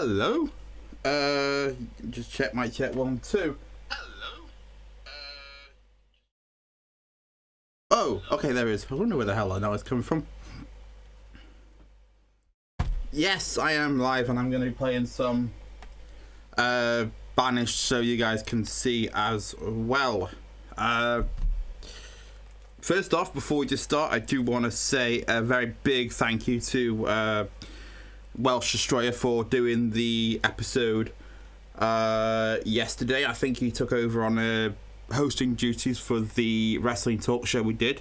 Hello. Just check my check 1 2. Hello. Oh, okay, there it is. I wonder where the hell I know it's coming from. Yes, I am live, and I'm going to be playing some Banished, so you guys can see as well. First off, before we just start, I do want to say a very big thank you to Welsh Destroyer for doing the episode yesterday. I think he took over on hosting duties for the wrestling talk show we did.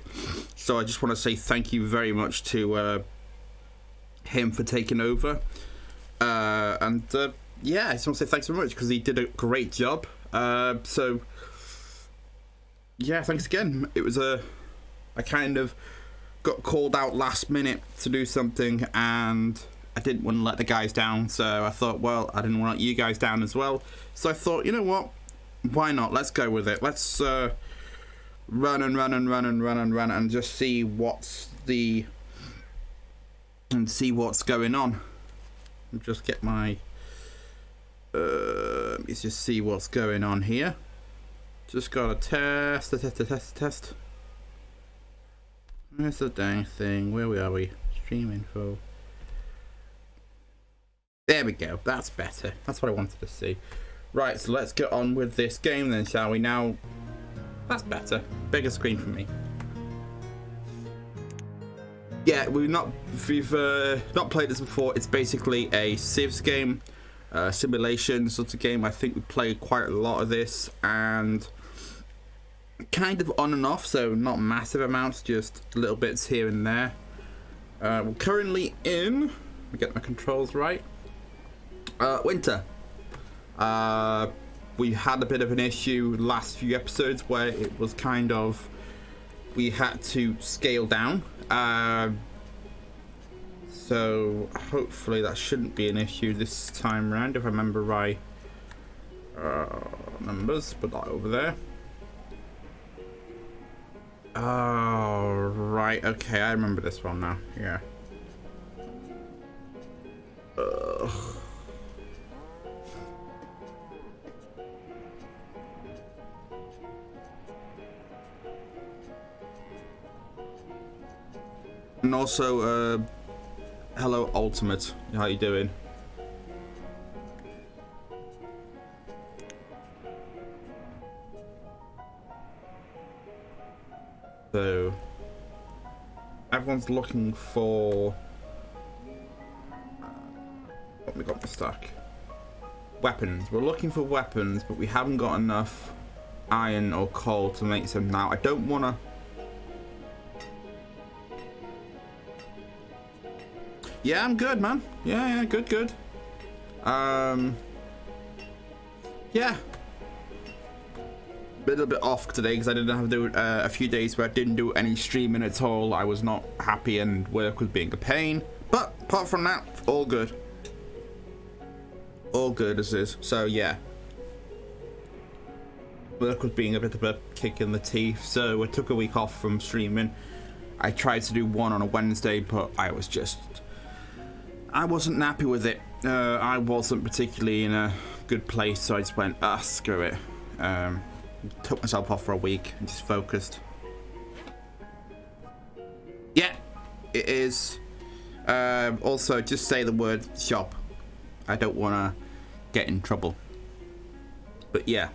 So I just want to say thank you very much to him for taking over. Yeah, I just want to say thanks very much because he did a great job. So yeah, thanks again. It was I kind of got called out last minute to do something, and I didn't want to let the guys down, so I thought, well, I didn't want to let you guys down as well. So I thought, you know what? Why not? Let's go with it. Let's run and just see what's going on. Just get my let's just see what's going on here. Just gotta test. Where's the dang thing? Where are we? Stream info. There we go. That's better. That's what I wanted to see. Right, so let's get on with this game then, shall we? Now, that's better. Bigger screen for me. Yeah, we've not played this before. It's basically a Civs game, simulation sort of game. I think we played quite a lot of this, and kind of on and off, so not massive amounts, just little bits here and there. We're currently in, let me get my controls right, winter. We had a bit of an issue last few episodes where it was kind of, we had to scale down, so hopefully that shouldn't be an issue this time around, if I remember right. Numbers, put that over there. Oh, right, okay, I remember this one now, yeah. And also, hello Ultimate, how you doing? So, everyone's looking for what we got in the stack. Weapons. We're looking for weapons, but we haven't got enough iron or coal to make some now. I don't want to. Yeah, I'm good, man. Yeah, good. Yeah. A little bit off today because I didn't have to do a few days where I didn't do any streaming at all. I was not happy and work was being a pain. But apart from that, all good. All good as is. So yeah. Work was being a bit of a kick in the teeth, so I took a week off from streaming. I tried to do one on a Wednesday, but I wasn't happy with it. I wasn't particularly in a good place, so I just went, screw it. Took myself off for a week and just focused. Yeah, it is. Also, just say the word shop. I don't want to get in trouble. But yeah,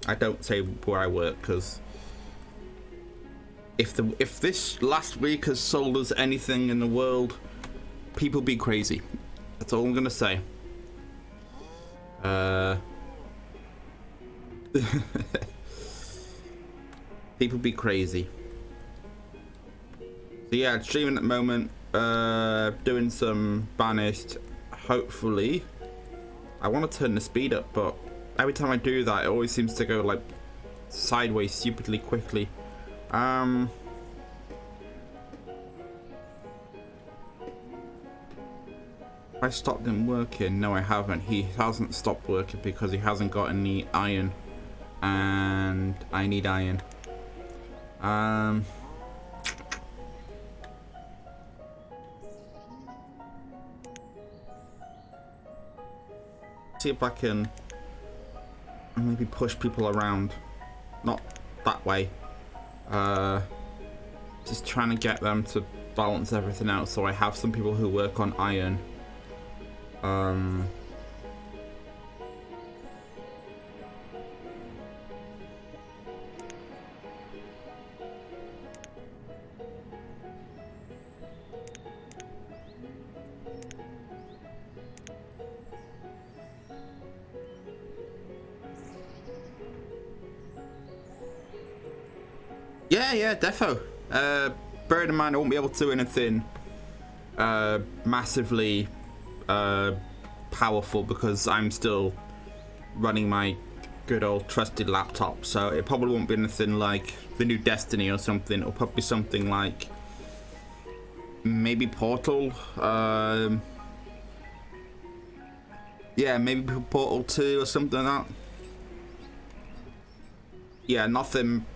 I don't say where I work because if this last week has sold us anything in the world, people be crazy. That's all I'm gonna say. People be crazy. So yeah, streaming at the moment, doing some Banished. Hopefully, I want to turn the speed up, but every time I do that, it always seems to go like sideways stupidly quickly. I stopped him working. No, I haven't. He hasn't stopped working because he hasn't got any iron, and I need iron. see if I can maybe push people around. Not that way. Just trying to get them to balance everything out, so I have some people who work on iron. Yeah, defo. Bear in mind, I won't be able to do anything massively powerful because I'm still running my good old trusted laptop, so it probably won't be anything like the new Destiny or something. It'll probably be something like maybe Portal. Yeah, maybe Portal 2 or something like that. Yeah, nothing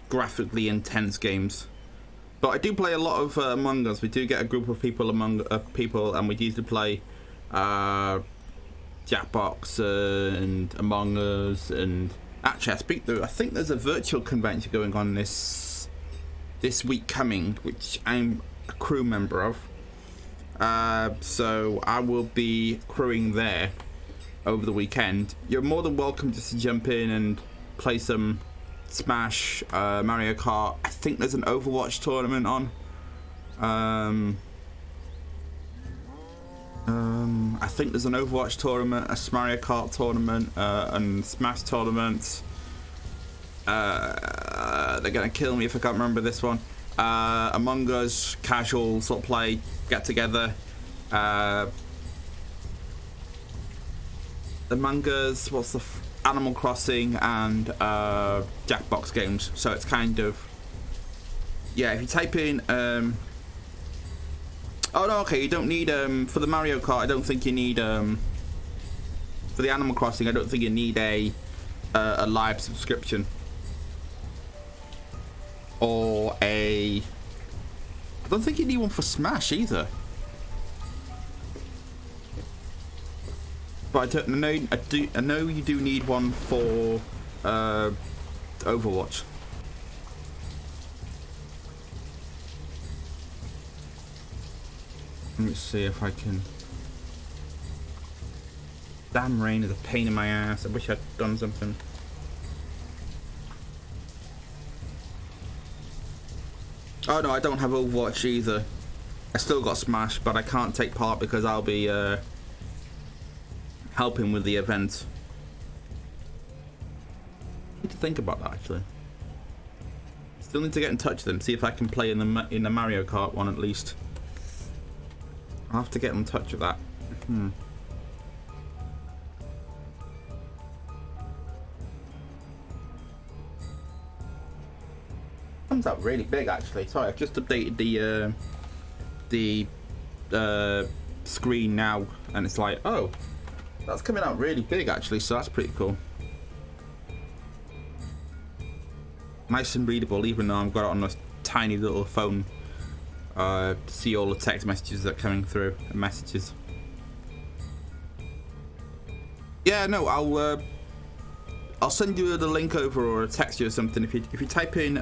graphically intense games. But I do play a lot of Among Us. We do get a group of people and we usually play Jackbox and Among Us. And actually, I think there's a virtual convention going on this week coming, which I'm a crew member of. So I will be crewing there over the weekend. You're more than welcome just to jump in and play some Smash, Mario Kart. I think there's an Overwatch tournament on. I think there's an Overwatch tournament, a Mario Kart tournament, and Smash tournaments. They're gonna kill me if I can't remember this one. Among Us, casual sort of play, get together. Among Us, what's the Animal Crossing and Jackbox games. So it's kind of, yeah, if you type in oh no, okay, you don't need for the Mario Kart, I don't think you need for the Animal Crossing, I don't think you need a live subscription or I don't think you need one for Smash either. But I know you do need one for Overwatch. Let me see if I can. Damn rain is a pain in my ass. I wish I'd done something. Oh no, I don't have Overwatch either. I still got Smash, but I can't take part because I'll be helping with the event. I need to think about that actually. Still need to get in touch with them, see if I can play in the Mario Kart one at least. I'll have to get in touch with that. Comes out really big actually. Sorry, I've just updated the screen now, and it's like, oh, that's coming out really big actually, so that's pretty cool. Nice and readable, even though I've got it on a tiny little phone. To see all the text messages that are coming through, and messages. Yeah, no, I'll send you the link over or text you or something. If you type in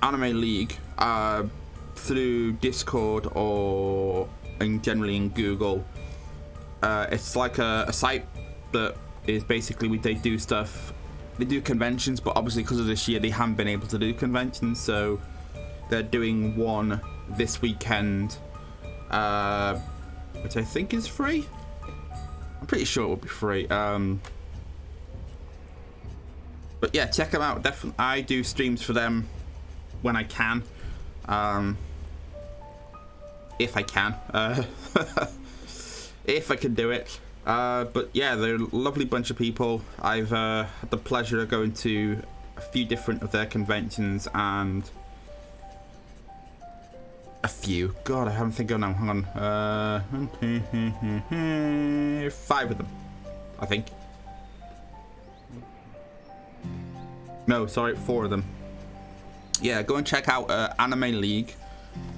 Anime League through Discord or generally in Google. It's like a site that is basically they do stuff. They do conventions, but obviously because of this year they haven't been able to do conventions, so they're doing one this weekend, which I think is free. I'm pretty sure it will be free. But yeah, check them out. Definitely, I do streams for them when I can, if I can. If I can do it. But yeah, they're a lovely bunch of people. I've had the pleasure of going to a few different of their conventions, and a few. God, I haven't think of now. Hang on. 5 of them, I think. No, sorry, 4 of them. Yeah, go and check out Anime League.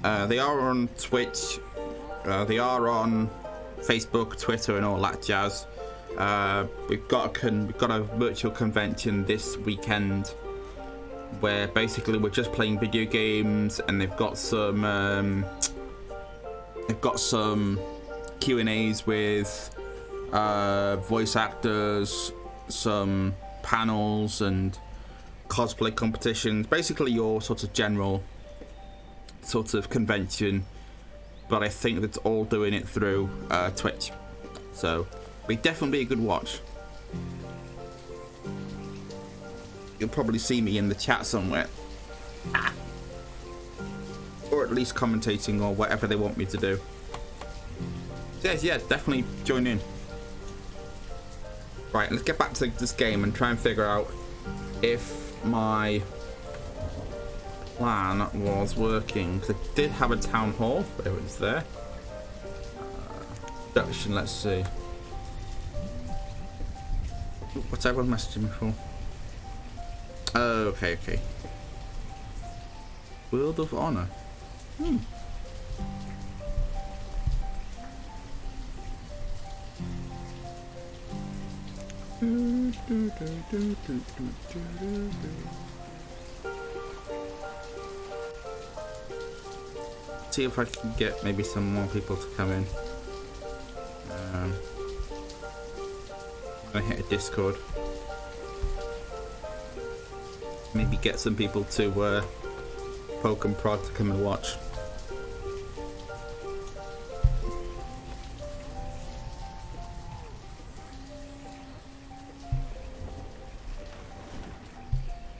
They are on Twitch. They are on Facebook, Twitter, and all that jazz. We've got a virtual convention this weekend where basically we're just playing video games, and they've got some Q&As with voice actors, some panels, and cosplay competitions. Basically your sort of general sort of convention, but I think that's all doing it through Twitch, so it'll definitely be a good watch. You'll probably see me in the chat somewhere, or at least commentating or whatever they want me to do. So yeah, definitely join in. Right, let's get back to this game and try and figure out if my plan was working, because I did have a town hall, but it was there. Production, let's see. What's everyone messaging me for? Oh, okay. World of Honor. See if I can get maybe some more people to come in. I'm gonna hit a Discord. Maybe get some people to poke and prod to come and watch.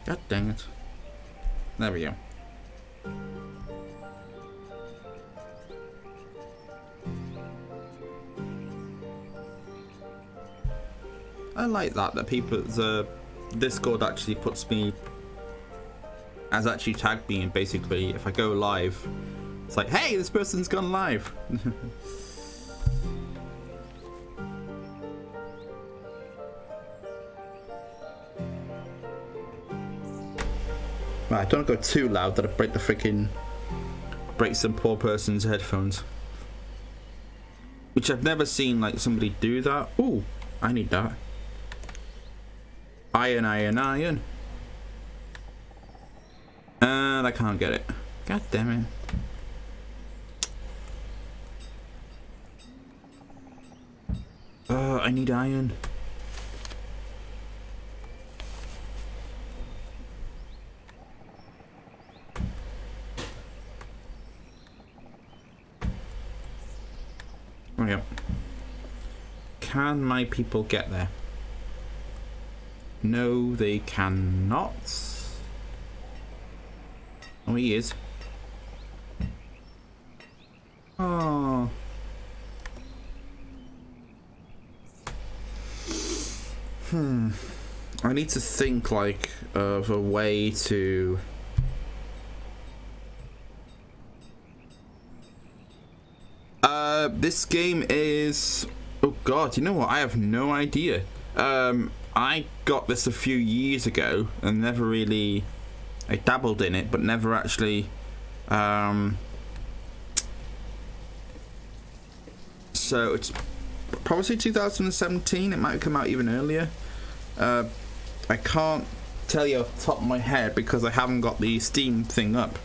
God dang it. There we go. I like that people, the Discord actually puts me, has actually tagged me, and basically if I go live, it's like, hey, this person's gone live. Right, don't go too loud that I break some poor person's headphones. Which I've never seen like somebody do that. Ooh, I need that. Iron. And I can't get it. God damn it. I need iron. Okay. Can my people get there? No, they cannot. Oh, he is. Oh. I need to think like of a way to this game is, oh god, you know what, I have no idea. I got this a few years ago and never really, I dabbled in it but never actually so it's probably 2017. It might have come out even earlier. I can't tell you off the top of my head because I haven't got the Steam thing up.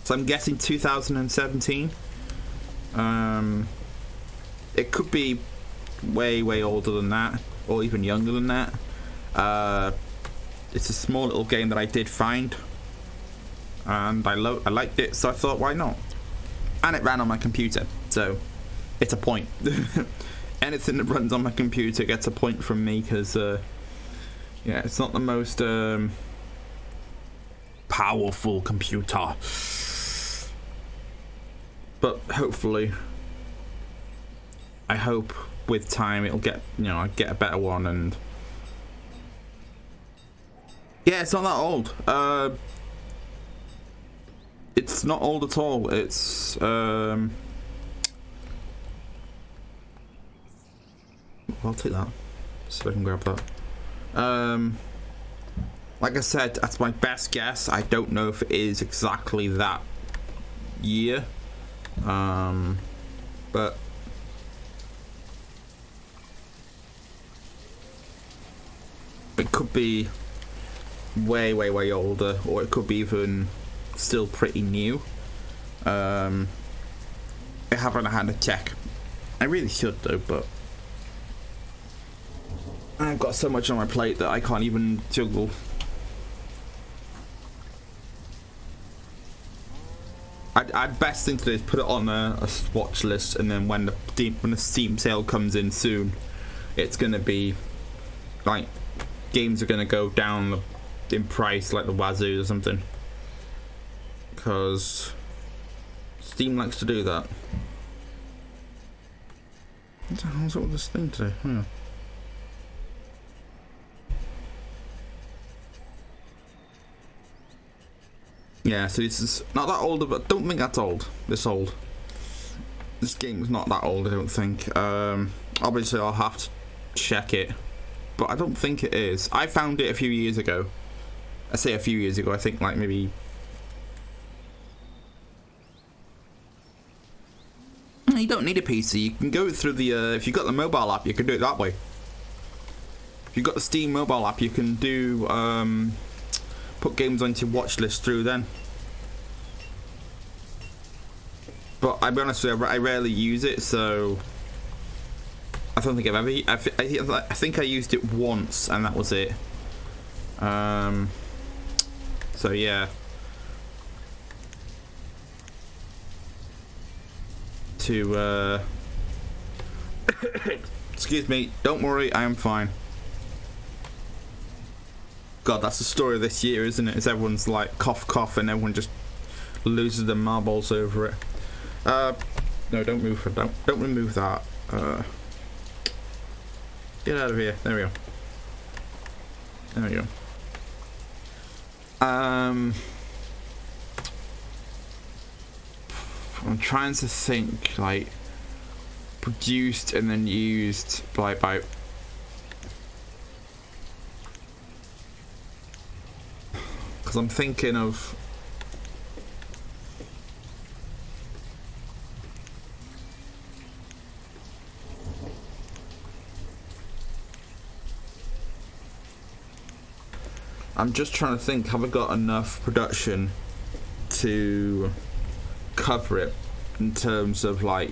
So I'm guessing 2017. It could be way older than that, or even younger than that. It's a small little game that I did find, and I liked it, so I thought, why not? And it ran on my computer, so it's a point. Anything that runs on my computer gets a point from me, because yeah, it's not the most powerful computer, but hopefully, I hope with time it'll get, you know, I get a better one. And yeah, it's not that old. It's not old at all. It's I'll take that so I can grab that. Like I said, that's my best guess. I don't know if it is exactly that year. But it could be way older, or it could be even still pretty new. I haven't had a check. I really should though, but I've got so much on my plate that I can't even juggle. I'd best thing to do is put it on a watch list, and then when the Steam sale comes in soon, it's gonna be like games are gonna go down in price like the wazoo or something, because Steam likes to do that. What the hell's up with this thing today? Oh. Yeah, so this is not that old, but I don't think that's old. This old. This game's not that old, I don't think. Obviously, I'll have to check it, but I don't think it is. I found it a few years ago. I say a few years ago. I think like maybe. You don't need a PC. You can go through the. If you've got the mobile app, you can do it that way. If you've got the Steam mobile app, you can do. Put games onto your watch list through then. But I'll be honest with you, I rarely use it, so I don't think I've ever. I think I used it once, and that was it. So yeah. To excuse me. Don't worry, I am fine. God, that's the story of this year, isn't it? Is everyone's like cough cough and everyone just loses their marbles over it. No, don't move. Don't remove that. Get out of here. There we go. There we go. I'm trying to think like produced and then used by because I'm thinking of I'm just trying to think, have I got enough production to cover it in terms of like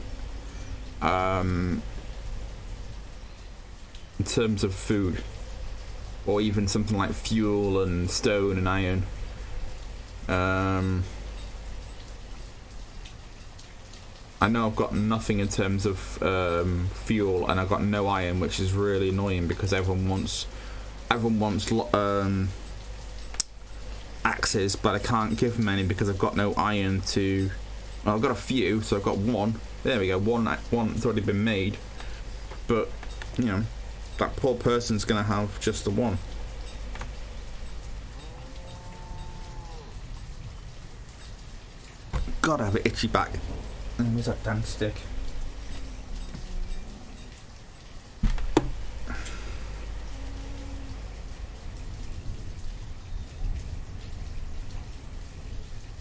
in terms of food, or even something like fuel and stone and iron. I know I've got nothing in terms of fuel, and I've got no iron, which is really annoying because everyone wants axes, but I can't give them any because I've got no iron to. Well, I've got a few, so I've got one. There we go. One's already been made, but you know, that poor person's gonna have just the one. God, I have an itchy back. And where's that damn stick?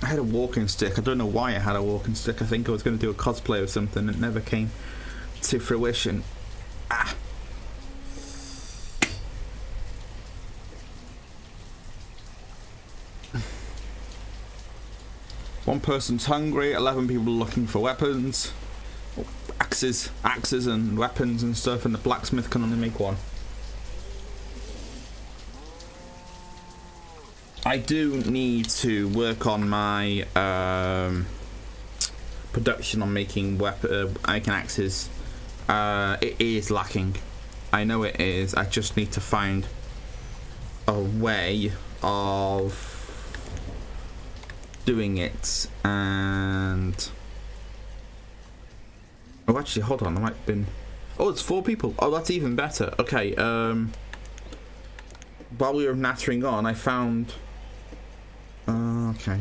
I had a walking stick. I don't know why I had a walking stick. I think I was going to do a cosplay or something. It never came to fruition. Ah. One person's hungry, 11 people looking for weapons. Axes and weapons and stuff, and the blacksmith can only make one. I do need to work on my production on making axes. It is lacking. I know it is. I just need to find a way of doing it. And oh, actually, hold on. I might have been. Oh, it's 4 people. Oh, that's even better. Okay. While we were nattering on, I found. Okay.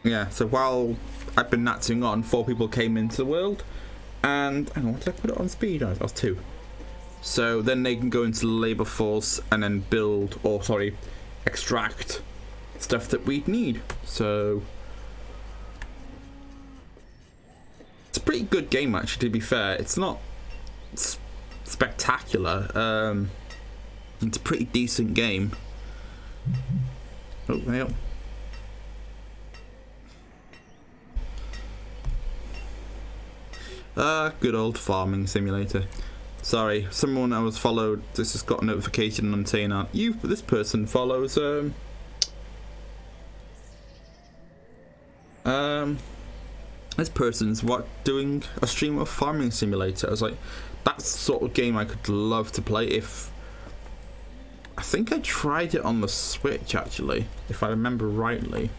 Yeah, so while I've been nattering on, 4 people came into the world, and hang on, what did I put it on speed? Oh, that was 2. So then they can go into the labor force and then build, or sorry, extract stuff that we need. So it's a pretty good game, actually, to be fair. It's not spectacular. It's a pretty decent game. Oh, there you go. Good old farming simulator. Sorry, someone I was followed just has got a notification on saying that this person follows this person's doing a stream of farming simulator. I was like, that's the sort of game I could love to play. If I think I tried it on the Switch, actually, if I remember rightly.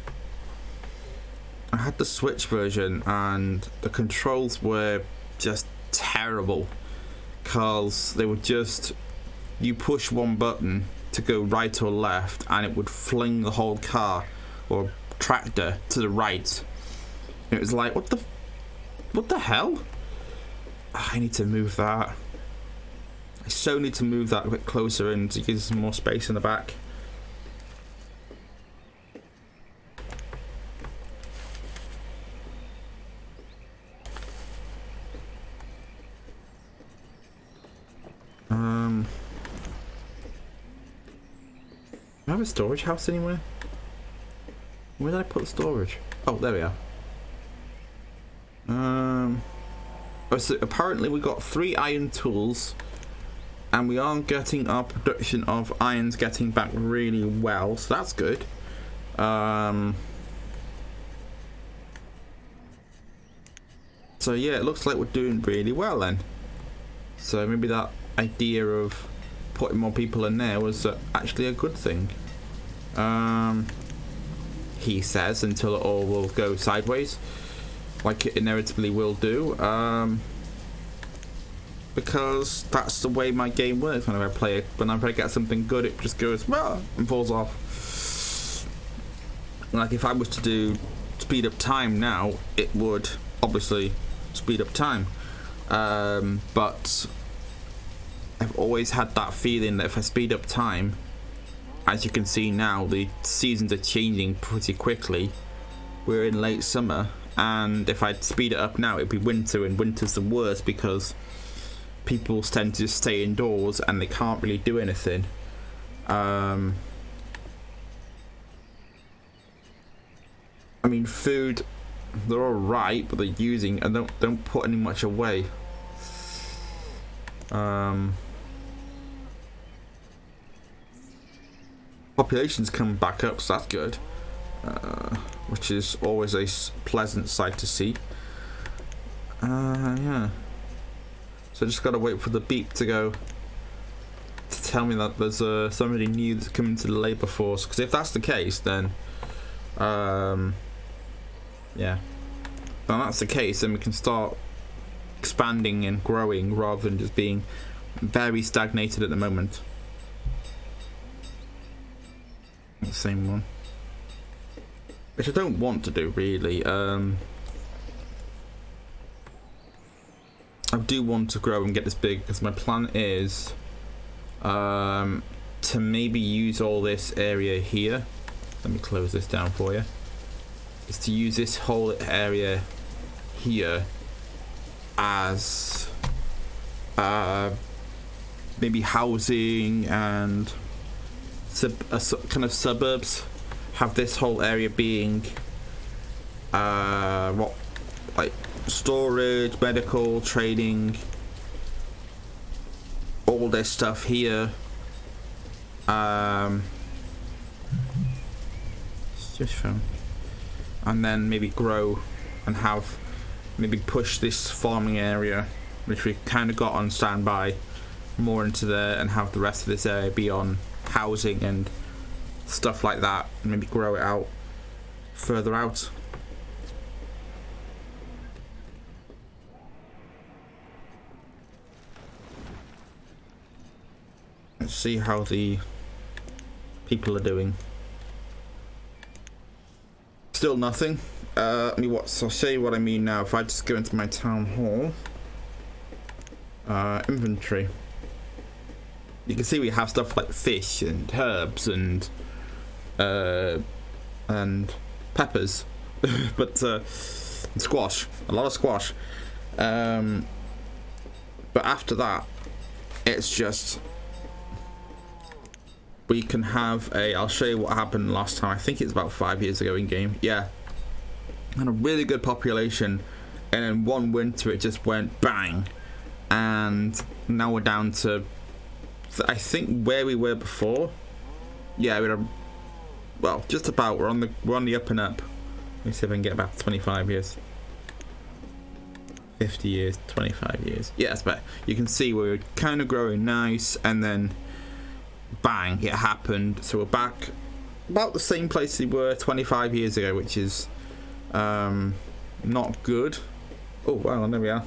I had the Switch version and the controls were just terrible, because they were just, you push one button to go right or left and it would fling the whole car or tractor to the right. It was like, what the hell? I need to move that. I so need to move that a bit closer and to give some more space in the back. Do I have a storage house anywhere? Where did I put the storage? Oh, there we are. So apparently we got 3 iron tools, and we are getting our production of irons getting back really well, so that's good. So yeah, it looks like we're doing really well then. So maybe that idea of putting more people in there was actually a good thing. He says, until it all will go sideways, like it inevitably will do. Because that's the way my game works whenever I play it. Whenever I get something good, it just goes and falls off. Like if I was to do speed up time now, it would obviously speed up time. But I've always had that feeling that if I speed up time, as you can see now, the seasons are changing pretty quickly. We're in late summer, and if I speed it up now, it'd be winter, and winter's the worst because people tend to just stay indoors and they can't really do anything. I mean, food, they're all right, but they're using and don't put any much away. Population's coming back up, so that's good, which is always a pleasant sight to see. Yeah. So just gotta wait for the beep to go to tell me that there's somebody new that's coming to the labour force. Because if that's the case, then yeah. If that's the case, then we can start expanding and growing rather than just being very stagnated at the moment. The same one, which I don't want to do really. I do want to grow and get this big because my plan is to maybe use all this area here. Let me close this down for you. Is to use this whole area here as maybe housing and kind of suburbs. Have this whole area being like storage, medical, trading, all this stuff here. Just phone. And then maybe grow and have maybe push this farming area, which we kind of got on standby, more into there, and have the rest of this area be on housing and stuff like that, and maybe grow it out further out. Let's see how the people are doing. Still nothing. I'll show you what I mean now. If I just go into my town hall, inventory. You can see we have stuff like fish and herbs and peppers, but squash, a lot of squash. But after that, it's just we can have a. I'll show you what happened last time. I think it's about 5 years ago in game. Yeah, and a really good population, and in one winter it just went bang, and now we're down to. I think where we were before. Yeah, we're well, just about. We're on the up and up. Let me see if I can get back to 25 years. 50 years, 25 years. Yeah, that's better. You can see we're kind of growing nice, and then bang, it happened. So we're back about the same place we were 25 years ago, which is not good. Oh, well, there we are.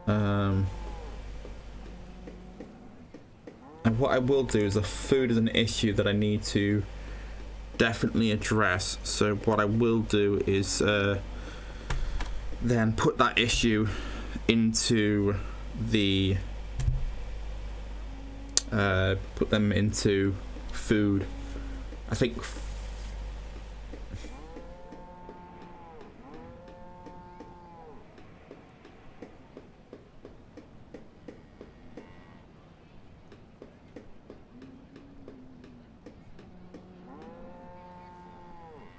And what I will do is, the food is an issue that I need to definitely address. So what I will do is then put that issue into the put them into food. I think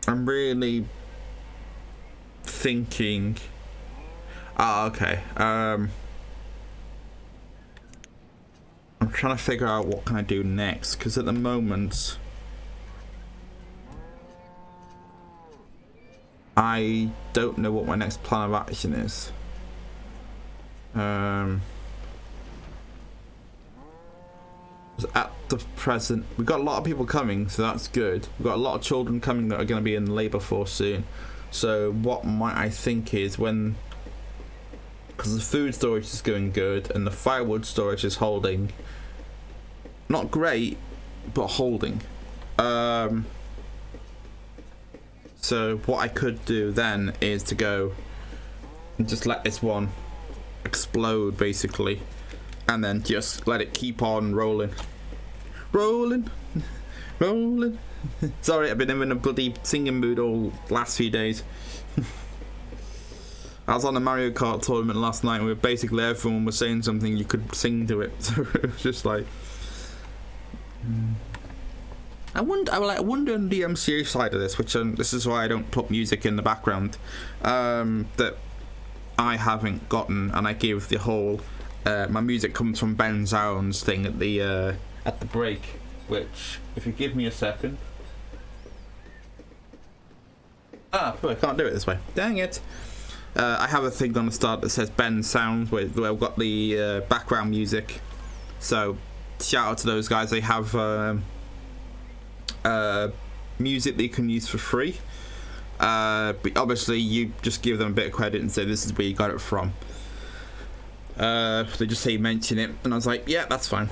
I'm really thinking. Okay. I'm trying to figure out what can I do next, because at the moment I don't know what my next plan of action is. At the present, we've got a lot of people coming, so that's good. We've got a lot of children coming that are going to be in the labour force soon. So what might I think is, when, because the food storage is going good and the firewood storage is holding, not great, but holding. So what I could do then is to go and just let this one explode, basically, and then just let it keep on rolling. Rolling. Sorry, I've been in a bloody singing mood all last few days. I was on a Mario Kart tournament last night where basically everyone was saying something, you could sing to it. So it was just like... I wonder on the MCA side of this, which this is why I don't put music in the background, that I haven't gotten, and I give the whole... my music comes from Ben Zoun's thing at the break, which, if you give me a second... I can't do it this way. Dang it. I have a thing on the start that says Ben Sounds, where we've got the background music. So, shout out to those guys. They have music that you can use for free. But obviously, you just give them a bit of credit and say this is where you got it from. They just say mention it, and I was like, yeah, that's fine.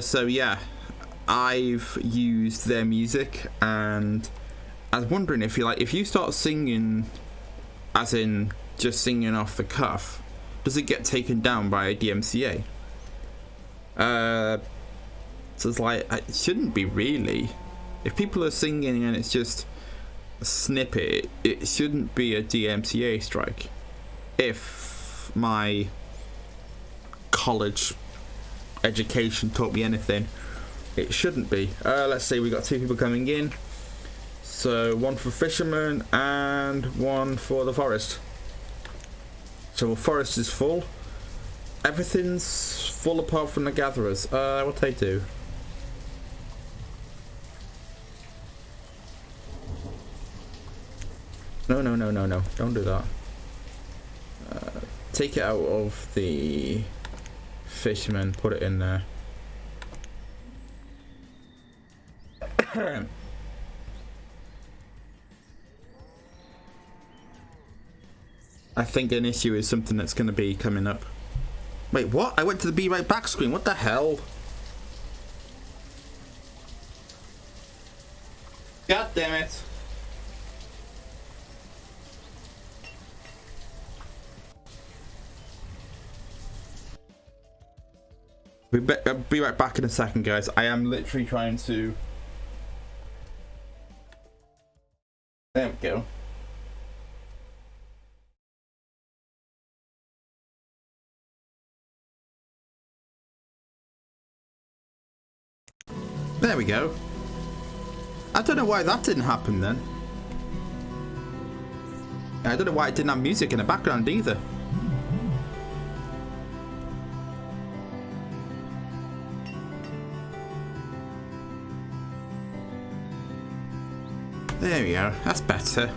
So yeah, I've used their music, and I was wondering if you start singing, as in just singing off the cuff, does it get taken down by a DMCA? So it's like, it shouldn't be really. If people are singing and it's just a snippet, it shouldn't be a DMCA strike. If my college education taught me anything, it shouldn't be. Let's see, we got 2 people coming in. So 1 for fishermen and 1 for the forest. So the forest is full. Everything's full apart from the gatherers. What they do? No. Don't do that. Take it out of the fisherman, put it in there. I think an issue is something that's going to be coming up. Wait, what? I went to the Be Right Back screen. What the hell? God damn it. I'll be right back in a second, guys. I am literally trying to... There we go. There we go. I don't know why that didn't happen then. I don't know why it didn't have music in the background either. There we go, that's better.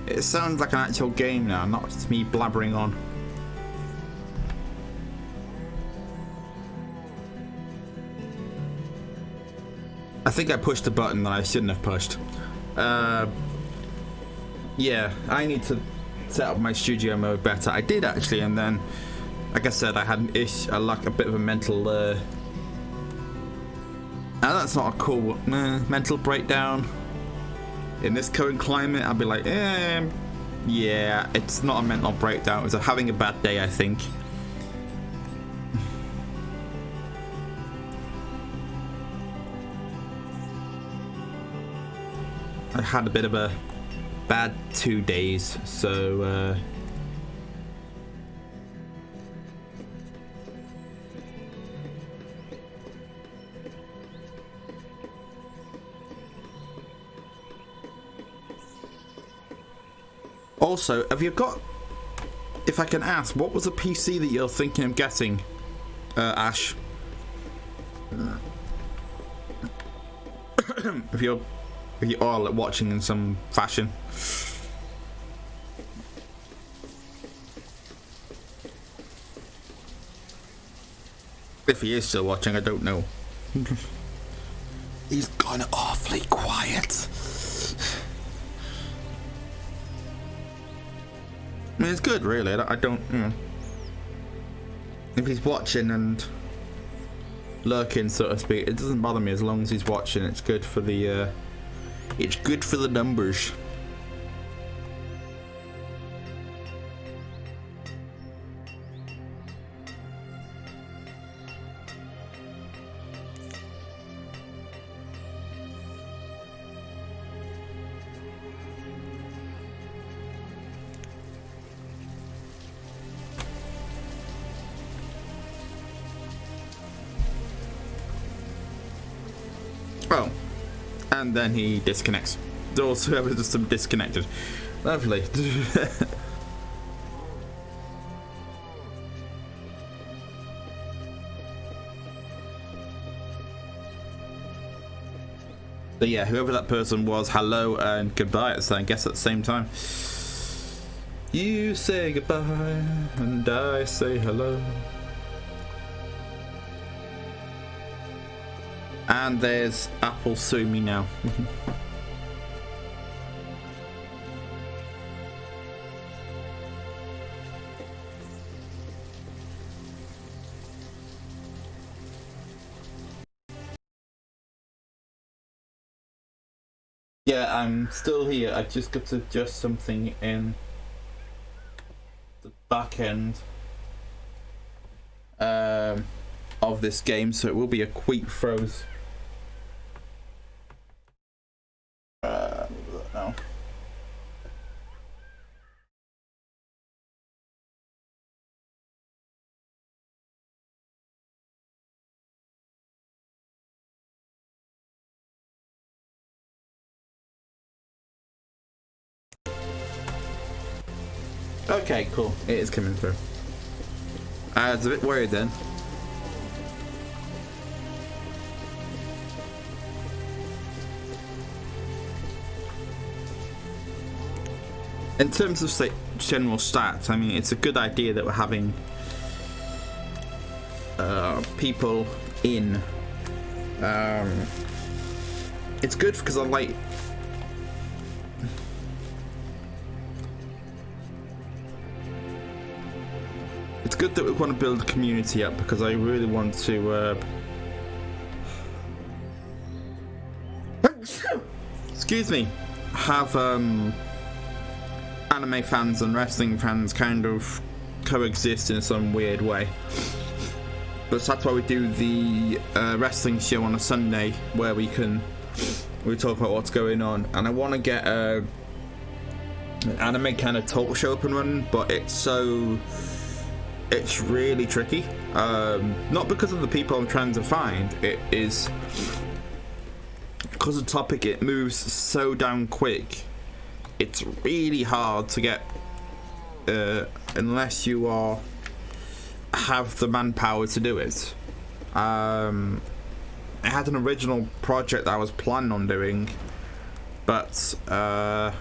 It sounds like an actual game now, not just me blabbering on. I think I pushed a button that I shouldn't have pushed. Yeah, I need to set up my studio mode better. I did actually, and then, like I said, I had an a bit of a mental. Now that's not a cool mental breakdown. In this current climate, I'd be like, yeah, it's not a mental breakdown. It's having a bad day, I think. I had a bit of a bad 2 days, so also, have you got, if I can ask, what was the PC that you're thinking of getting, Ash? if you're all watching in some fashion. If he is still watching, I don't know. He's gone awfully quiet. I mean, it's good, really. I don't, you know. If he's watching and lurking, so to speak, it doesn't bother me as long as he's watching. It's good for the, it's good for the numbers. Oh, and then he disconnects. Also, evidence some disconnected. Lovely. So yeah, whoever that person was, hello and goodbye. So I guess at the same time. You say goodbye and I say hello. And there's Apple suing me now. Yeah, I'm still here. I just got to adjust something in the back end of this game, so it will be a quick froze. No. Okay, cool. It is coming through. I was a bit worried then. In terms of, say, general stats, I mean, it's a good idea that we're having people in. It's good because I like. It's good that we want to build a community up because I really want to. Excuse me. Have anime fans and wrestling fans kind of coexist in some weird way. but that's why we do the wrestling show on a Sunday, where we talk about what's going on. And I want to get an anime kind of talk show up and running, but it's really tricky. Not because of the people I'm trying to find. It is because of the topic. It moves so damn quick. It's really hard to get unless you have the manpower to do it. I had an original project that I was planning on doing, but I've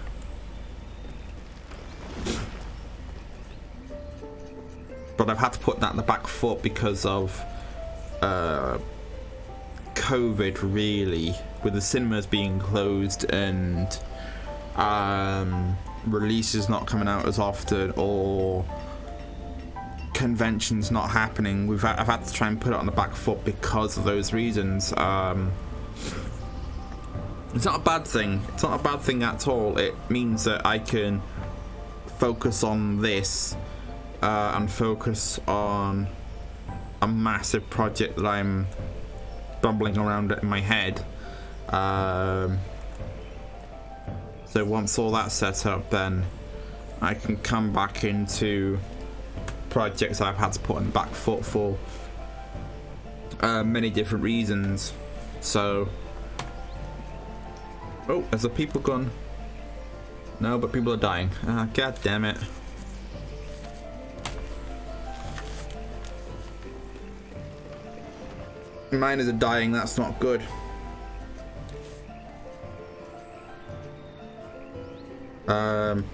had to put that in the back foot because of COVID, really, with the cinemas being closed and releases not coming out as often, or conventions not happening. I've had to try and put it on the back foot because of those reasons. It's not a bad thing. It's not a bad thing at all. It means that I can focus on this and focus on a massive project that I'm bumbling around in my head. So once all that's set up, then I can come back into projects I've had to put on the back foot for many different reasons. So, oh, has the people gone? No, but people are dying. Ah, god damn it. Miners are dying, that's not good.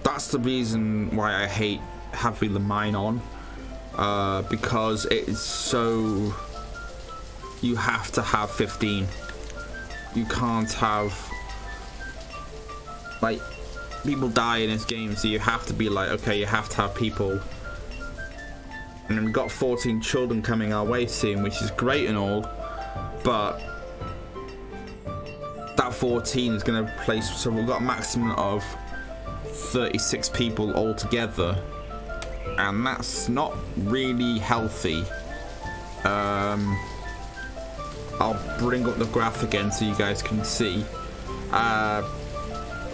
That's the reason why I hate having the mine on. Because it is so... You have to have 15. You can't have... Like, people die in this game, so you have to be like, okay, you have to have people. And then we've got 14 children coming our way soon, which is great and all, but that 14 is going to replace, so we've got a maximum of 36 people altogether, and that's not really healthy. I'll bring up the graph again so you guys can see, and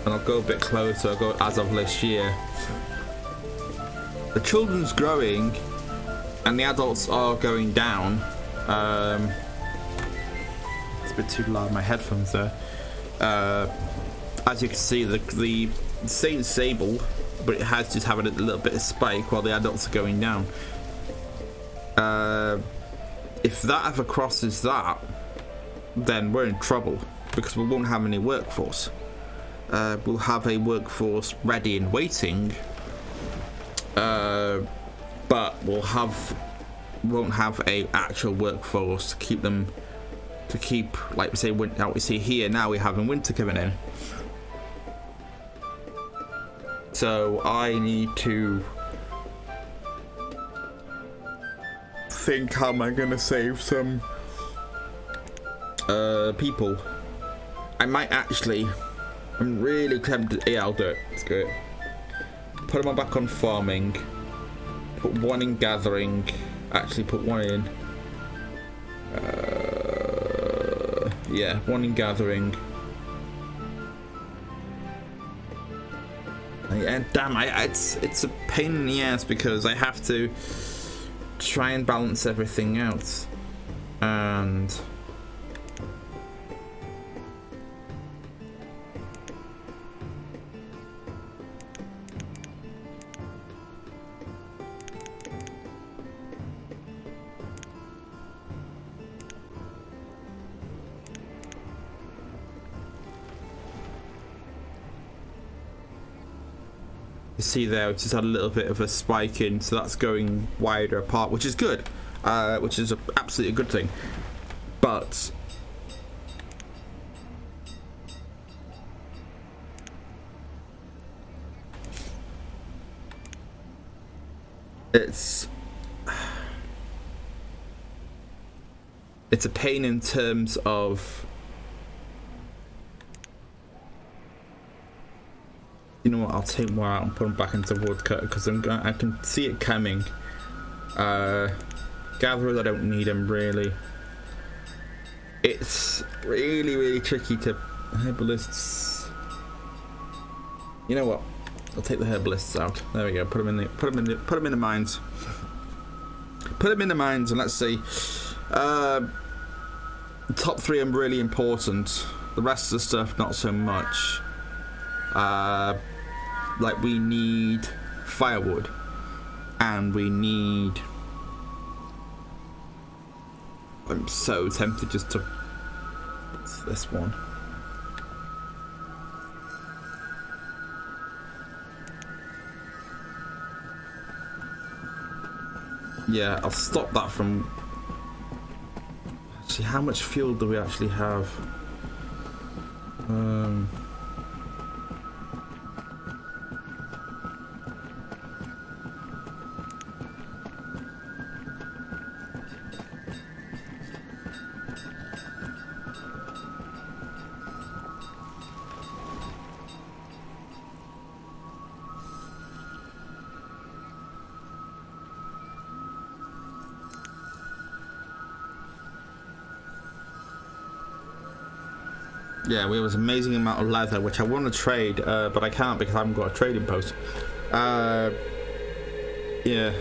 I'll go a bit closer. I'll go as of this year. The children's growing and the adults are going down. It's a bit too loud, my headphones there. As you can see, the same stable, but it has just having a little bit of spike while the adults are going down. If that ever crosses that, then we're in trouble, because we won't have any workforce. We'll have a workforce ready and waiting, but won't have a actual workforce to keep them, like we say, how we see here now, we're having winter coming in. So I need to think, how am I gonna save some people? I might actually, I'm really tempted. Yeah, I'll do it. Let's do it. Put them back on farming. Put one in gathering. Actually, put one in. Yeah, one in gathering. And damn, it's a pain in the ass because I have to try and balance everything out, and you see there, we just had a little bit of a spike in, so that's going wider apart, which is good, which is absolutely a good thing. But it's a pain in terms of, you know what, I'll take more out and put them back into woodcut because I can see it coming. Gatherers, I don't need them really. It's really tricky to herbalists. You know what? I'll take the herbalists out. There we go. Put them in the mines. Put them in the mines, and let's see. The top 3 are really important. The rest of the stuff, not so much. Like we need firewood, and we need. I'm so tempted just to. What's this one? Yeah, I'll stop that from. Actually, how much fuel do we actually have? Yeah, we have an amazing amount of leather, which I want to trade, but I can't because I haven't got a trading post. Yeah.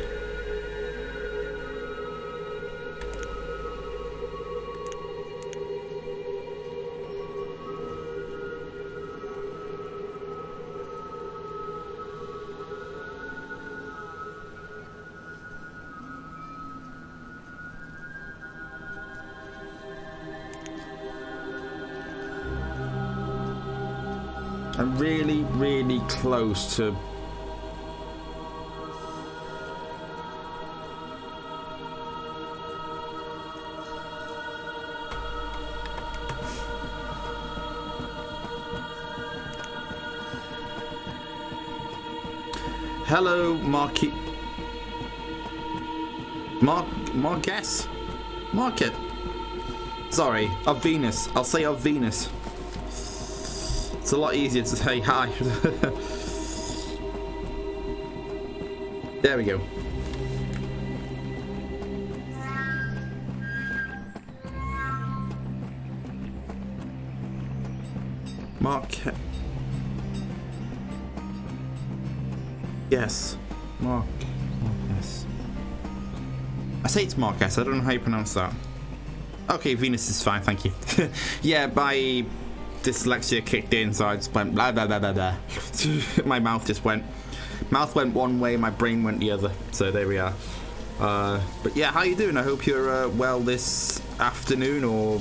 I'm really close to. Hello, Market. Market. Sorry, of Venus. I'll say of Venus. It's a lot easier to say hi. There we go. Market. Yes. Mark S. I say it's Mark S. I don't know how you pronounce that. Okay, Venus is fine, thank you. Yeah, my dyslexia kicked in, so I just went blah blah blah blah blah. My mouth went one way, my brain went the other. So there we are. But yeah, how you doing? I hope you're well this afternoon or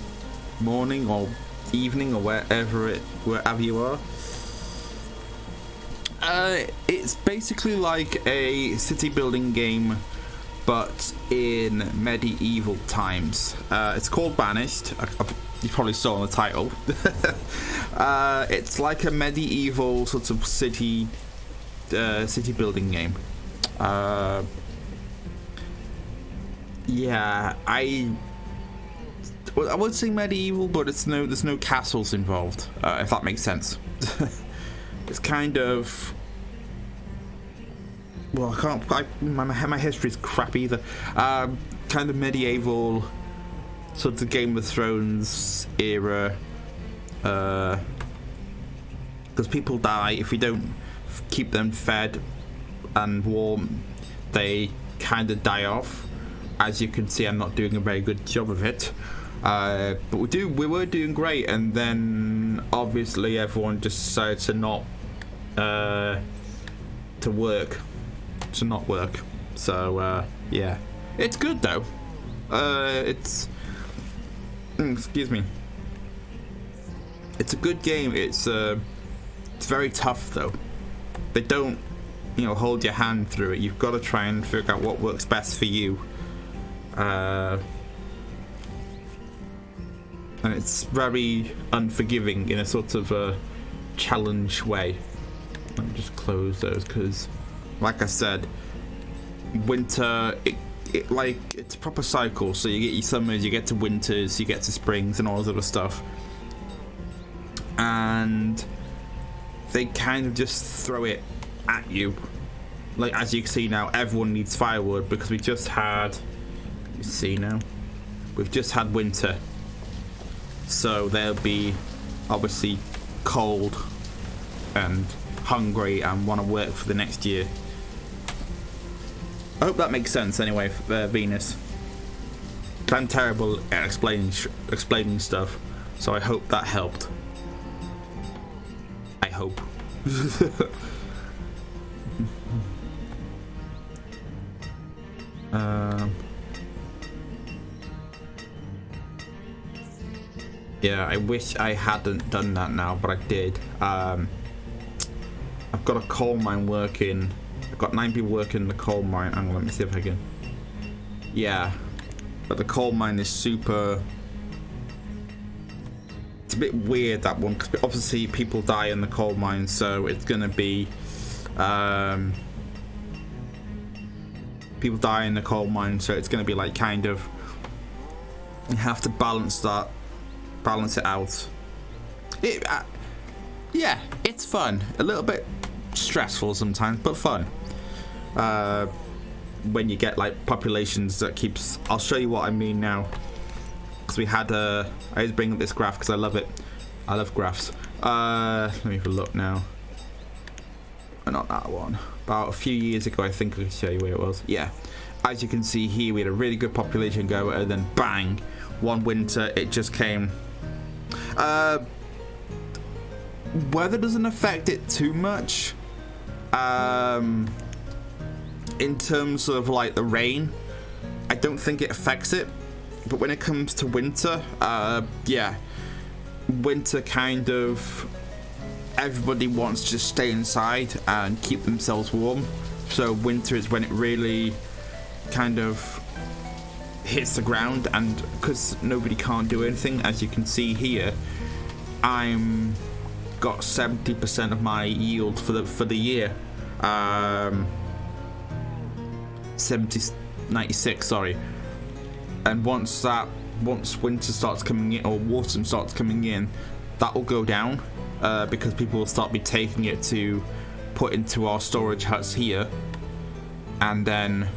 morning or evening or wherever you are. It's basically like a city building game, but in medieval times. It's called Banished. You probably saw on the title. It's like a medieval sort of city building game. Yeah, I would say medieval, but there's no castles involved. If that makes sense. It's kind of. Well, I can't. My history's crap either. Kind of medieval, sort of Game of Thrones era. Because people die if you don't keep them fed and warm, they kind of die off. As you can see, I'm not doing a very good job of it. But we were doing great, and then obviously everyone just decided to not work. So yeah, it's good though. Excuse me. It's a good game. It's very tough though. They don't, hold your hand through it. You've got to try and figure out what works best for you. And it's very unforgiving in a sort of a challenge way. Let me just close those because, like I said, winter, it's a proper cycle. So you get your summers, you get to winters, you get to springs and all this other stuff. And they kind of just throw it at you. Like, as you can see now, everyone needs firewood because we just had You see now? We've just had winter. So they'll be obviously cold and hungry and want to work for the next year. I hope that makes sense anyway, Venus. I'm terrible at explaining stuff, so I hope that helped. I hope. Yeah, I wish I hadn't done that now, but I did. I've got a coal mine working. I've got 9 people working in the coal mine. Hang on, let me see if I can. Yeah, but the coal mine is super. It's a bit weird, that one, because obviously people die in the coal mine, so it's gonna be. People die in the coal mine, so it's gonna be like kind of. You have to balance it out. Yeah, it's fun. A little bit stressful sometimes, but fun. When you get like populations that keeps. I'll show you what I mean now. Because we had I always bring up this graph because I love it. I love graphs. Let me have a look now. Not that one. About a few years ago, I think I can show you where it was. Yeah. As you can see here, we had a really good population go, and then bang, one winter it just came. Weather doesn't affect it too much. In terms of like the rain, I don't think it affects it. But when it comes to winter, yeah, winter kind of everybody wants to stay inside and keep themselves warm. So winter is when it really kind of hits the ground, and because nobody can't do anything, as you can see here, I'm got 70% of my yield for the year. 96, sorry. And once winter starts coming in, or autumn starts coming in, that will go down, because people will start taking it to put into our storage huts here, and then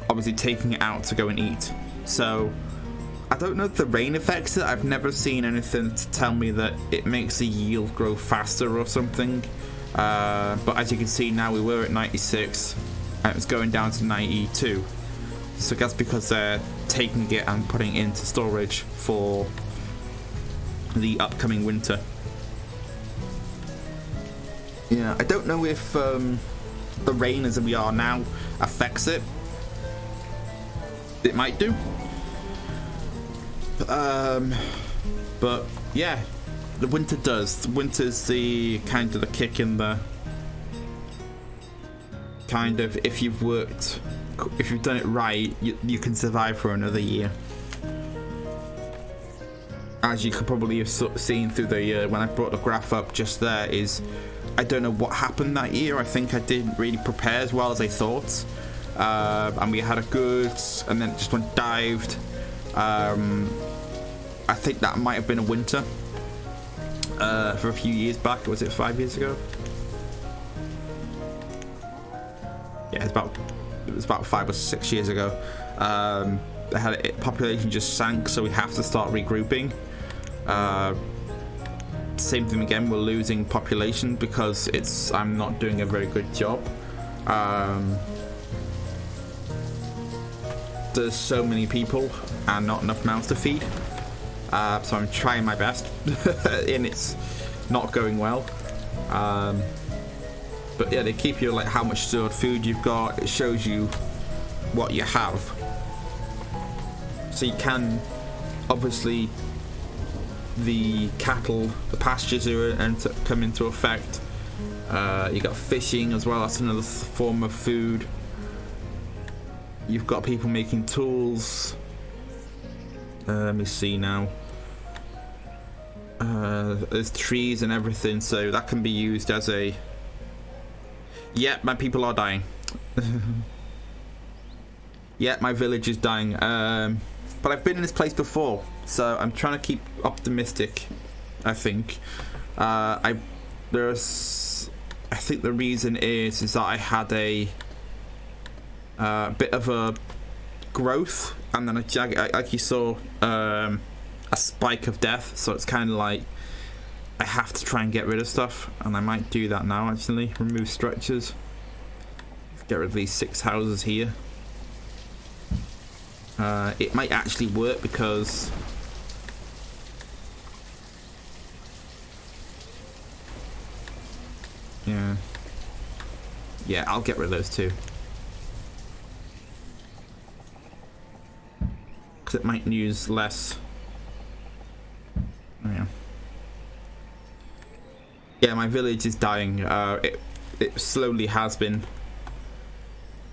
obviously taking it out to go and eat. So I don't know if the rain affects it. I've never seen anything to tell me that it makes the yield grow faster or something. But as you can see now, we were at 96 and it was going down to 92. So that's because they're taking it and putting it into storage for the upcoming winter. Yeah, I don't know if the rain as we are now affects it. It might do. But yeah, the winter does. The winter's the kind of the kick in the kind of, if you've done it right, you can survive for another year. As you could probably have seen through the when I brought the graph up just there, is I don't know what happened that year. I think I didn't really prepare as well as I thought, and we had a good, and then it just went dived. I think that might have been a winter for a few years back. Was it 5 years ago? Yeah, it was about 5 or 6 years ago. Population just sank, so we have to start regrouping. Same thing again, we're losing population because I'm not doing a very good job. There's so many people and not enough mouths to feed. So I'm trying my best, and it's not going well. But yeah, they keep you like how much stored food you've got. It shows you what you have. So you can, obviously, the cattle, the pastures come into effect. You got fishing as well. That's another form of food. You've got people making tools. Let me see now. There's trees and everything, so that can be used as a. Yeah, my people are dying. Yeah, my village is dying. But I've been in this place before, so I'm trying to keep optimistic. I think. I think the reason is that I had a bit of a growth and then like you saw, a spike of death. So it's kind of like I have to try and get rid of stuff, and I might do that now actually. Remove structures. Get rid of these 6 houses here. It might actually work because yeah, I'll get rid of those too, because it might use less. Oh, yeah, my village is dying. It slowly has been.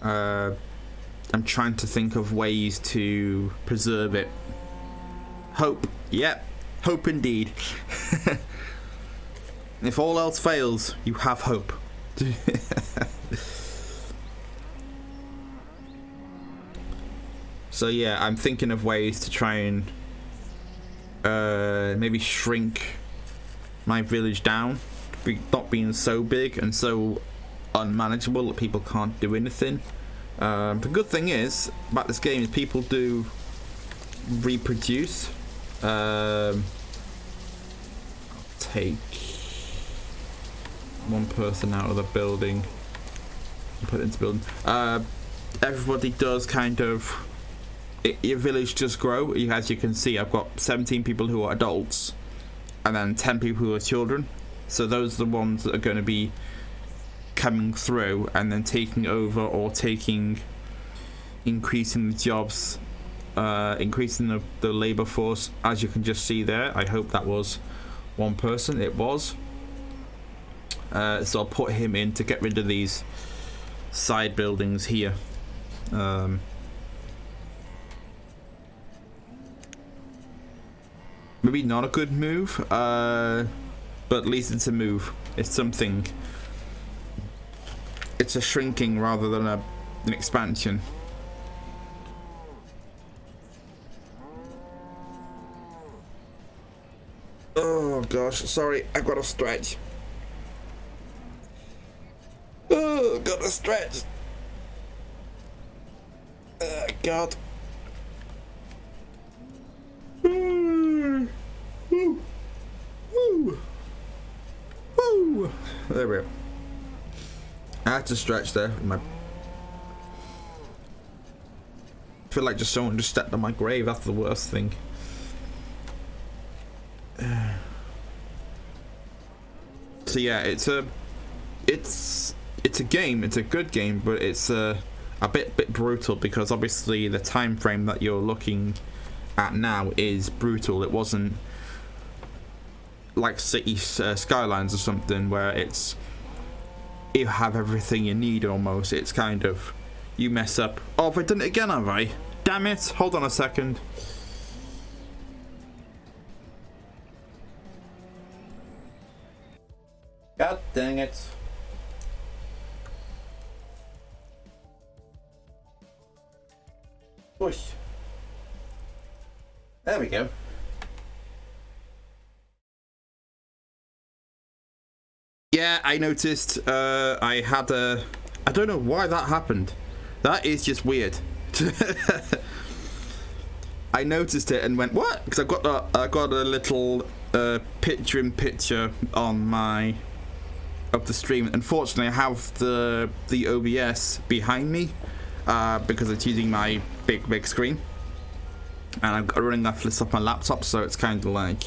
I'm trying to think of ways to preserve it. Hope. Yep. Hope indeed. If all else fails, you have hope. So yeah, I'm thinking of ways to try and maybe shrink my village down, not being so big and so unmanageable that people can't do anything. The good thing is about this game is people do reproduce. I'll take one person out of the building and put it into the building. Everybody does kind of. Your village does grow. As you can see, I've got 17 people who are adults and then 10 people who are children. So those are the ones that are going to be coming through and then taking over or increasing the jobs, increasing the labor force. As you can just see there, I hope that was one person. It was. So I'll put him in to get rid of these side buildings here. Maybe not a good move, but at least it's a move. It's something. It's a shrinking rather than an expansion. Oh gosh, sorry, I gotta stretch. Oh, gotta stretch. God. Woo. Woo. Woo. There we go. I had to stretch there. I feel like just someone just stepped on my grave. That's the worst thing. So yeah, it's a game. It's a good game, but it's a bit brutal because obviously the time frame that you're looking at now is brutal. It wasn't like City Skylines or something where you have everything you need almost. It's kind of, you mess up. Oh, have I done it again, have I? Damn it, hold on a second. God dang it. Push. There we go. Yeah, I noticed I had I don't know why that happened. That is just weird. I noticed it and went, what? Because I got a little picture-in-picture on my of the stream. Unfortunately, I have the OBS behind me because it's using my big screen, and I'm running this off my laptop, so it's kind of like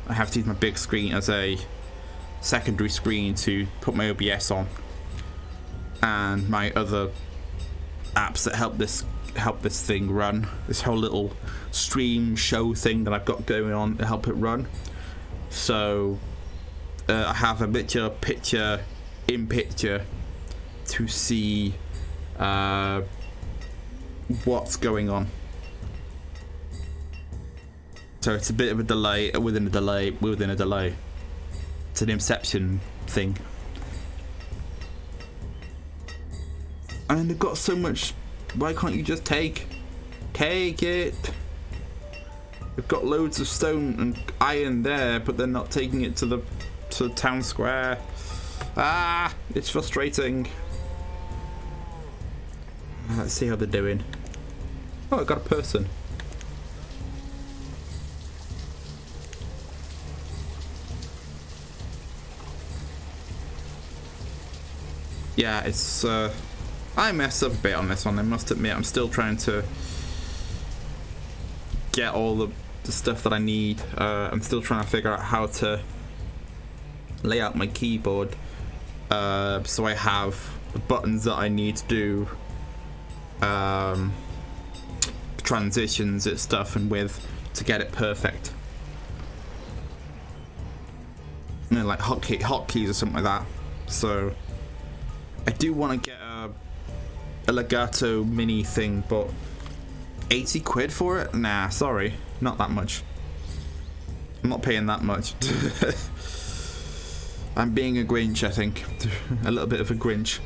I have to use my big screen as a secondary screen to put my OBS on, and my other apps that help this thing run, this whole little stream show thing that I've got going on to help it run. So I have a picture in picture to see what's going on. So it's a bit of a delay within a delay within a delay. It's an Inception thing. And they've got so much. Why can't you just take it? They've got loads of stone and iron there, but they're not taking it to the town square. Ah, it's frustrating. Let's see how they're doing. Oh, I got a person. Yeah, it's I messed up a bit on this one, I must admit. I'm still trying to get all the stuff that I need. I'm still trying to figure out how to lay out my keyboard so I have the buttons that I need to do transitions and stuff and with to get it perfect. You know, like hotkeys or something like that. So I do want to get a Legato mini thing, but 80 quid for it? Nah, sorry, not that much. I'm not paying that much. I'm being a Grinch, I think. A little bit of a Grinch.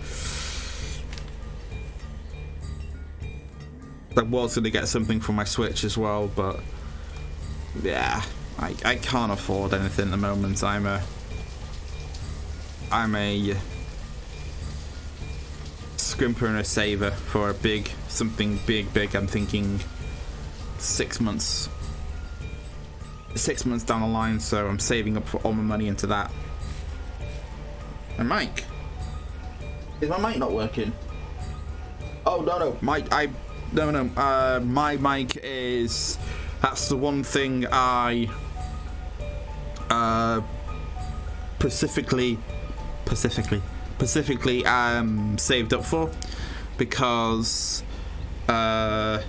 I was going to get something for my Switch as well, but yeah, I can't afford anything at the moment. I'm a scrimper and a saver for something big. I'm thinking 6 months down the line, so I'm saving up for all my money into that. My mic, is my mic not working? Oh no, my mic is, that's the one thing I specifically saved up for, because I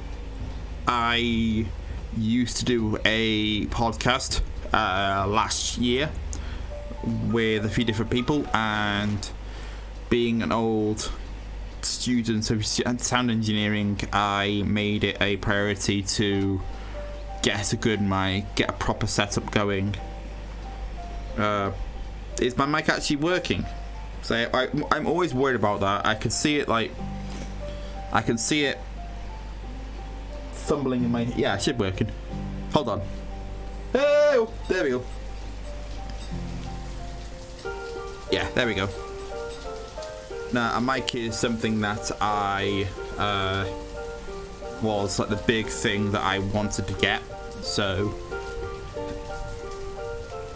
used to do a podcast last year with a few different people, and being an old student of sound engineering, I made it a priority to get a good mic, get a proper setup going. Is my mic actually working? So I'm always worried about that. I can see it fumbling in my, yeah, it should be working. Hold on. Oh, there we go. Yeah, there we go. Now, a mic is something that I was like the big thing that I wanted to get. So,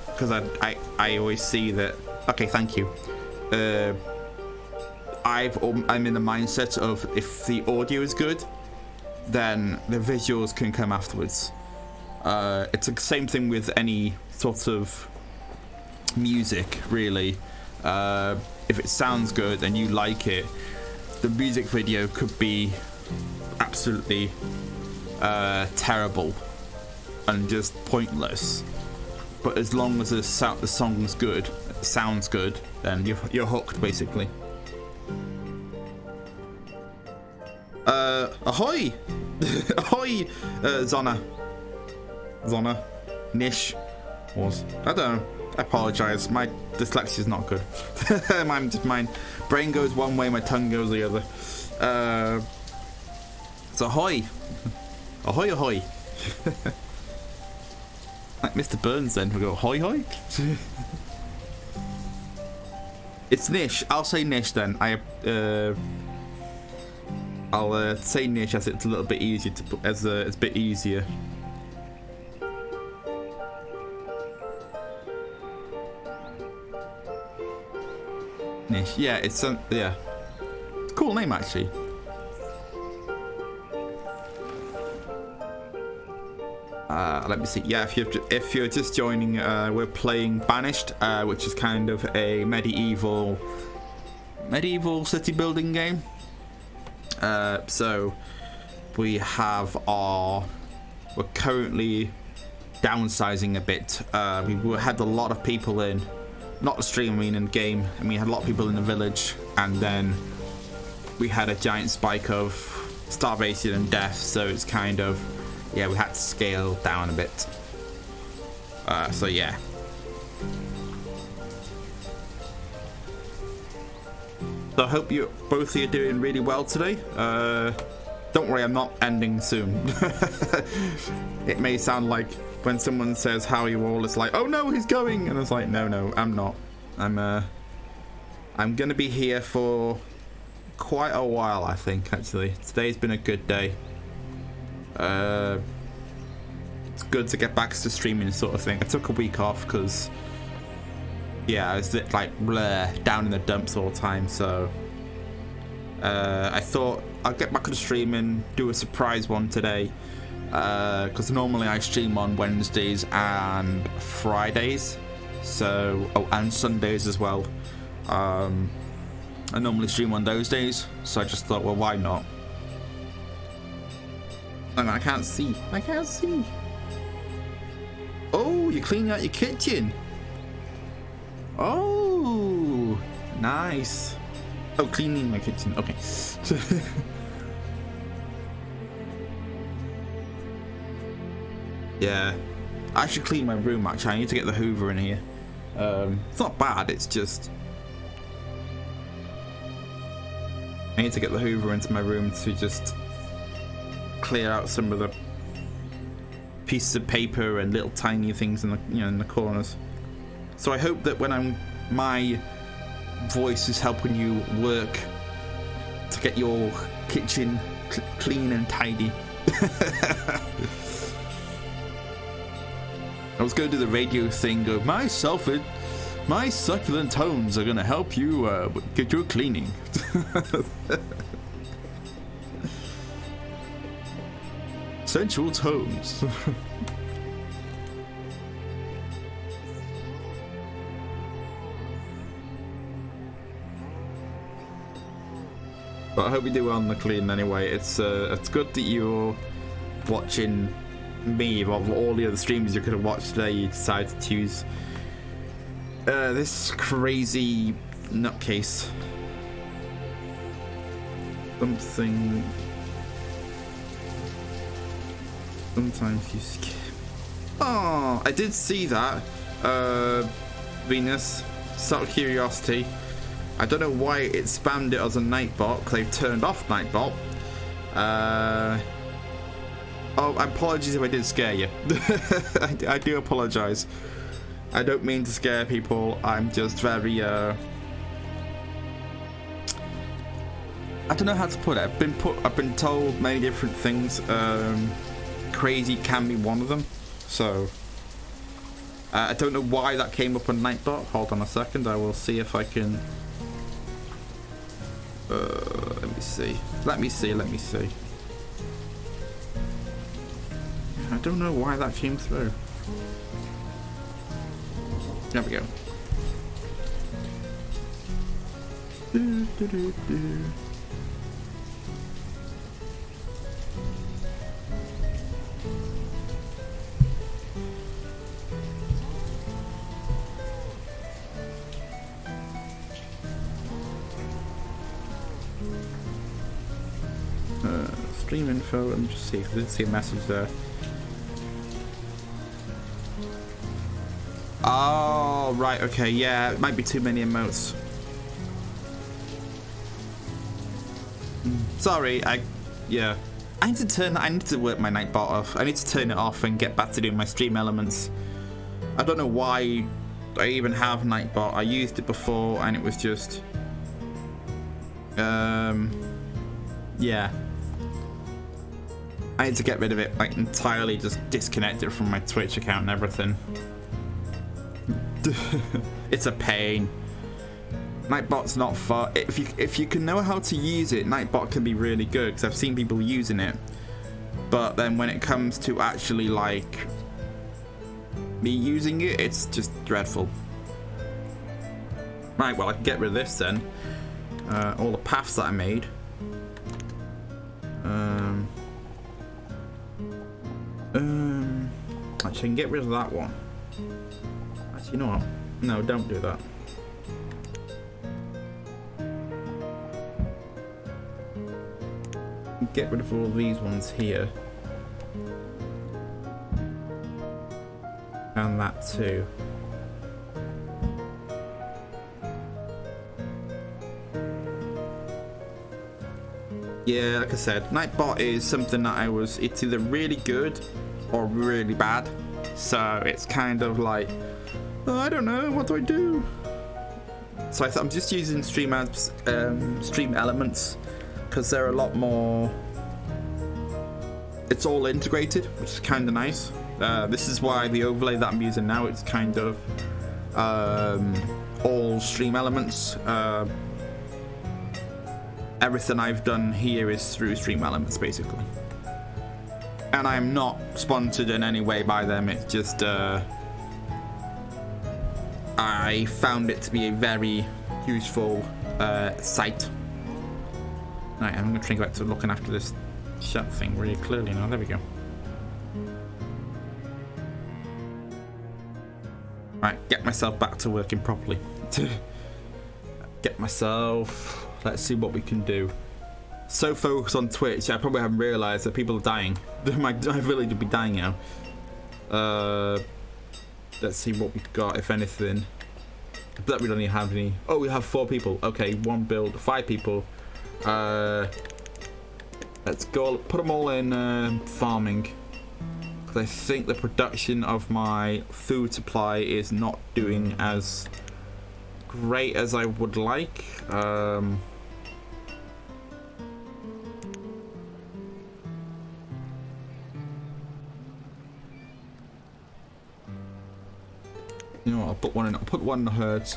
because I always see that. Okay, thank you. I'm in the mindset of, if the audio is good, then the visuals can come afterwards. It's the same thing with any sort of music, really. If it sounds good and you like it, the music video could be absolutely terrible and just pointless. But as long as the song's good, it sounds good, then you're hooked, basically. Ahoy! Ahoy, Zona, Nish, was, I don't know. I apologise. My dyslexia is not good. my brain goes one way, my tongue goes the other. So ahoy, ahoy, ahoy. Like Mr. Burns, then we go hoy hoy. It's Nish. I'll say Nish then. I'll say Nish as it's a little bit easier to put, as it's a bit easier. Nish. Yeah, it's yeah, cool name actually. Let me see. Yeah, if you're just joining, we're playing Banished, which is kind of a medieval city building game. So we're currently downsizing a bit. We had a lot of people in, not the stream, I mean in game, and we had a lot of people in the village, and then we had a giant spike of starvation and death, so it's kind of, yeah, we had to scale down a bit. So yeah. So I hope you both of you are doing really well today. Don't worry, I'm not ending soon. It may sound like when someone says how are you all, it's like, oh no, he's going, and it's like, no, I'm not. I'm gonna be here for quite a while, I think. Actually, today's been a good day. It's good to get back to streaming sort of thing. I took a week off because, yeah, I was like down in the dumps all the time, so I thought I'll get back to streaming, do a surprise one today, because normally I stream on Wednesdays and Fridays, so and Sundays as well. I normally stream on those days, so I just thought, well, why not? And I can't see. Oh, you're cleaning out your kitchen. Oh, nice. Oh, cleaning my kitchen. Okay. Yeah, I should clean my room. Actually, I need to get the Hoover in here. It's not bad. It's just I need to get the Hoover into my room to just clear out some of the pieces of paper and little tiny things in the in the corners. So I hope that when my voice is helping you work to get your kitchen clean and tidy. I was going to do the radio thing of my succulent tones are going to help you get your cleaning. Sensual tones. But I hope you do well on the clean anyway. It's good that you're watching me. Of all the other streams you could have watched today, you decided to choose this crazy nutcase. Sometimes you skip. Oh, I did see that. Venus, just out of curiosity. I don't know why it spammed it as a Nightbot, because they've turned off Nightbot. Oh, apologies if I did scare you. I do apologise. I don't mean to scare people. I'm just very, I don't know how to put it. I've been told many different things. Crazy can be one of them. So, I don't know why that came up on Nightbot. Hold on a second. I will see if I can. Let me see. I don't know why that came through. There we go. Stream info, let me just see if I did see a message there. Oh, right, okay, yeah, it might be too many emotes. Sorry, I need to work my Nightbot off. I need to turn it off and get back to doing my stream elements. I don't know why I even have Nightbot. I used it before and it was just yeah. I need to get rid of it, like entirely just disconnect it from my Twitch account and everything. It's a pain. Nightbot's not fun. If you can know how to use it, Nightbot can be really good, because I've seen people using it. But then when it comes to actually like me using it, it's just dreadful. Right, well I can get rid of this then. All the paths that I made. Actually, I can get rid of that one. Actually, you know what? No, don't do that. Get rid of all these ones here. And that too. Yeah, like I said, Nightbot is something that it's either really good or really bad. So it's kind of like, oh, I don't know, what do I do? So I'm just using stream elements, because they're a lot more it's all integrated, which is kind of nice. This is why the overlay that I'm using now, it's kind of all stream elements. Everything I've done here is through stream elements, basically. And I'm not sponsored in any way by them. It's just I found it to be a very useful site. Right, I'm going to try and go back to looking after this shut thing really clearly now. There we go. Right, get myself back to working properly. Get myself... Let's see what we can do. So focused on Twitch, I probably haven't realised that people are dying. My village would be dying now. Let's see what we've got, if anything. I bet we don't even have any. Oh, we have 4 people. Okay, 1 build, 5 people. Let's go. Put them all in farming. Because I think the production of my food supply is not doing as great as I would like. You know what, I'll put one in. I'll put one in the herds.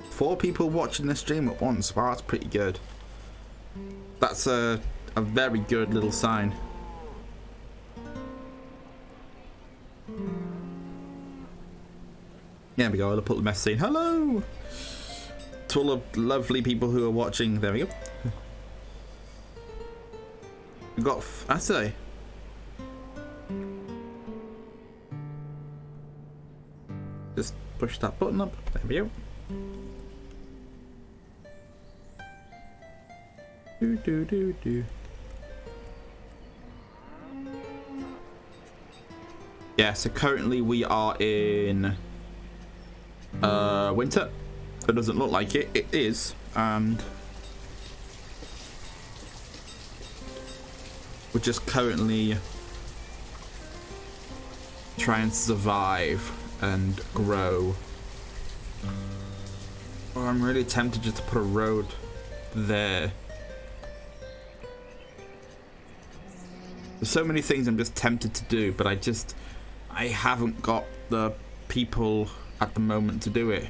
Four people watching the stream at once. Wow, that's pretty good. That's a very good little sign. There we go. I'll put the message saying hello to all the lovely people who are watching. There we go. We've got, I say, just push that button up. There we go. Do. Yeah, so currently we are in winter. It doesn't look like it. It is, and we're just currently trying to survive and grow. Oh, I'm really tempted just to put a road there. There's so many things I'm just tempted to do, but I haven't got the people at the moment to do it.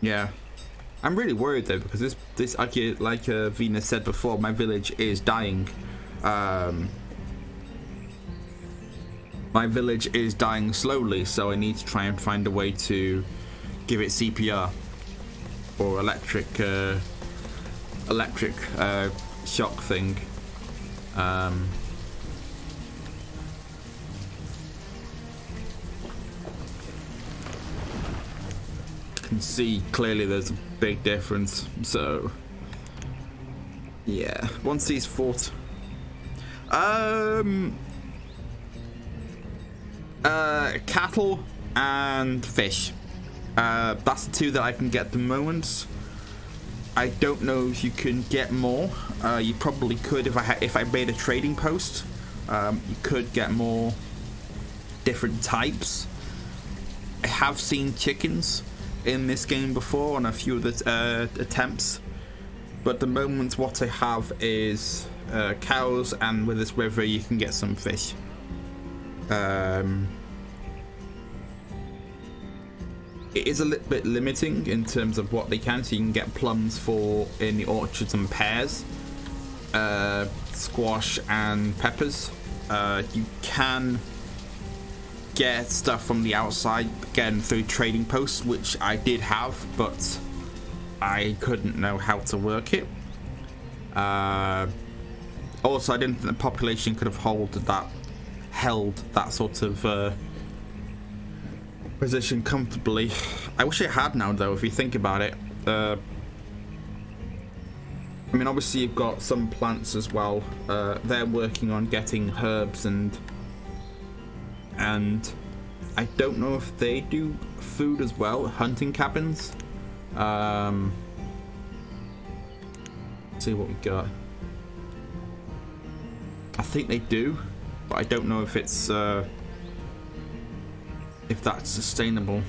Yeah. I'm really worried though, because this like Venus said before, my village is dying. My village is dying slowly, so I need to try and find a way to give it CPR or electric shock thing. Can see clearly there's a big difference, so yeah. Once these fought, cattle and fish, that's the 2 that I can get at the moment. I don't know if you can get more. You probably could if I made a trading post. You could get more different types. I have seen chickens in this game before on a few of the attempts, but at the moment what I have is cows, and with this river you can get some fish. It is a little bit limiting in terms of what they can, so you can get plums in the orchards and pears, squash and peppers. You can get stuff from the outside, again through trading posts, which I did have, but I couldn't know how to work it. Also, I didn't think the population could have held that sort of position comfortably. I wish it had now though, if you think about it. I mean, obviously you've got some plants as well. They're working on getting herbs and I don't know if they do food as well, hunting cabins. Let's see what we got. I think they do, but I don't know if it's if that's sustainable.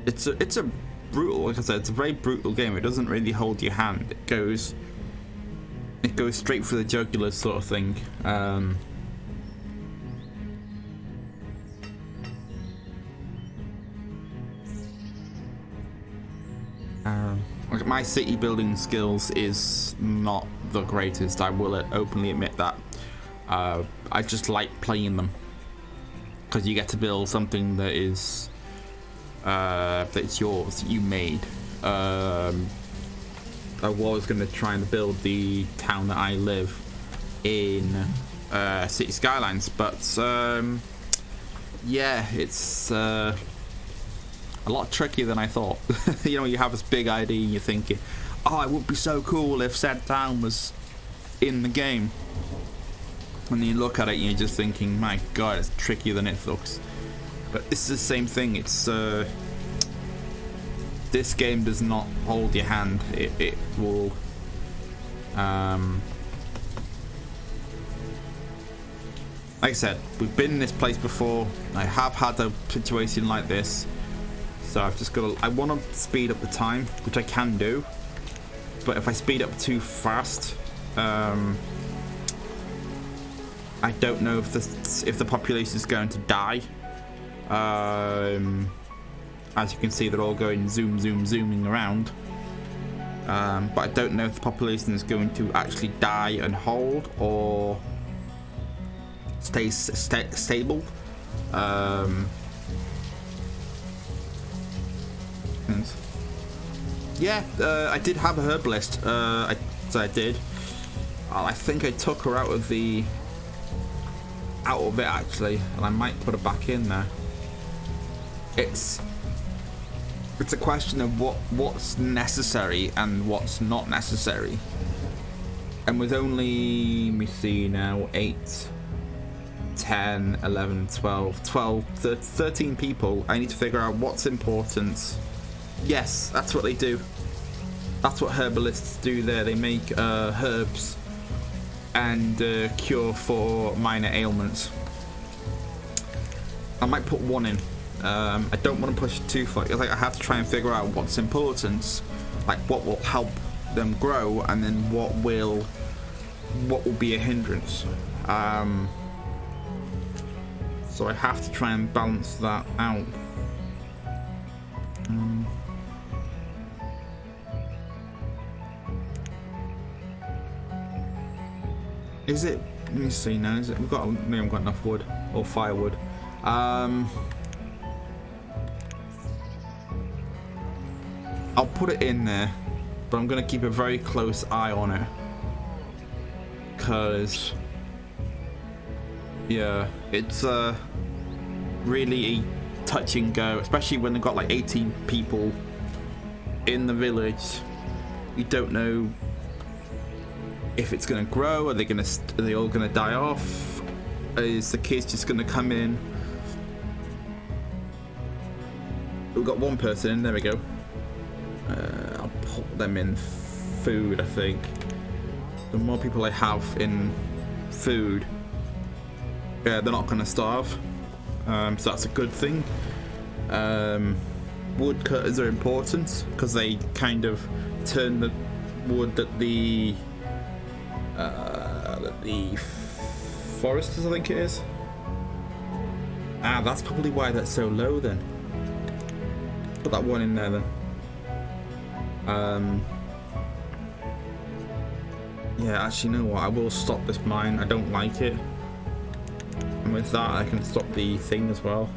It's a brutal, like I said, it's a very brutal game. It doesn't really hold your hand. It goes straight for the jugular, sort of thing. Like my city building skills is not the greatest. I will openly admit that. I just like playing them because you get to build something that is that's yours, that you made. I was going to try and build the town that I live in, City Skylines, but yeah, it's a lot trickier than I thought. You know, you have this big idea and you're thinking, oh, it would be so cool if said town was in the game. And then you look at it and you're just thinking, my god, it's trickier than it looks. But this is the same thing. It's this game does not hold your hand. It will like I said, we've been in this place before. I have had a situation like this, so I've just got to, I want to speed up the time, which I can do, but if I speed up too fast, I don't know if the population is going to die. As you can see, they're all going zooming around. But I don't know if the population is going to actually die and hold or stay stable. Yeah, I did have a herbalist. I did. I think I took her out of it actually, and I might put her back in there. It's a question of what's necessary and what's not necessary. And with only, let me see now, 8, 10, 11, 12, 13 people, I need to figure out what's important. Yes, that's what they do. That's what herbalists do there. They make herbs and cure for minor ailments. I might put one in. I don't want to push it too far. Like, I have to try and figure out what's important, like what will help them grow, and then what will be a hindrance. So I have to try and balance that out. Is it? Let me see now. Is it? We haven't got enough wood or firewood. I'll put it in there, but I'm gonna keep a very close eye on it, cause yeah, it's really touch and go, especially when they've got like 18 people in the village. You don't know if it's gonna grow. Are they all gonna die off? Is the kids just gonna come in? We've got one person in. There we go. I'll put them in food. I think the more people I have in food, they're not gonna starve. So that's a good thing. Woodcutters are important because they kind of turn the wood that the foresters, I think it is. That's probably why that's so low then. Put that one in there then. Yeah, actually, you know what? I will stop this mine. I don't like it. And with that, I can stop the thing as well.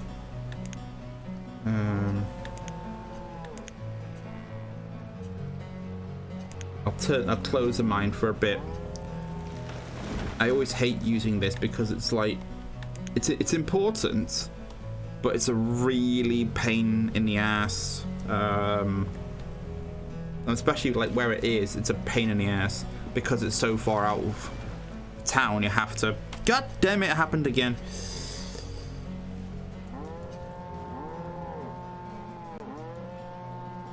I'll close the mine for a bit. I always hate using this because it's like it's important, but it's a really pain in the ass. And especially like where it is, it's a pain in the ass because it's so far out of town. You have to. God damn it! It happened again.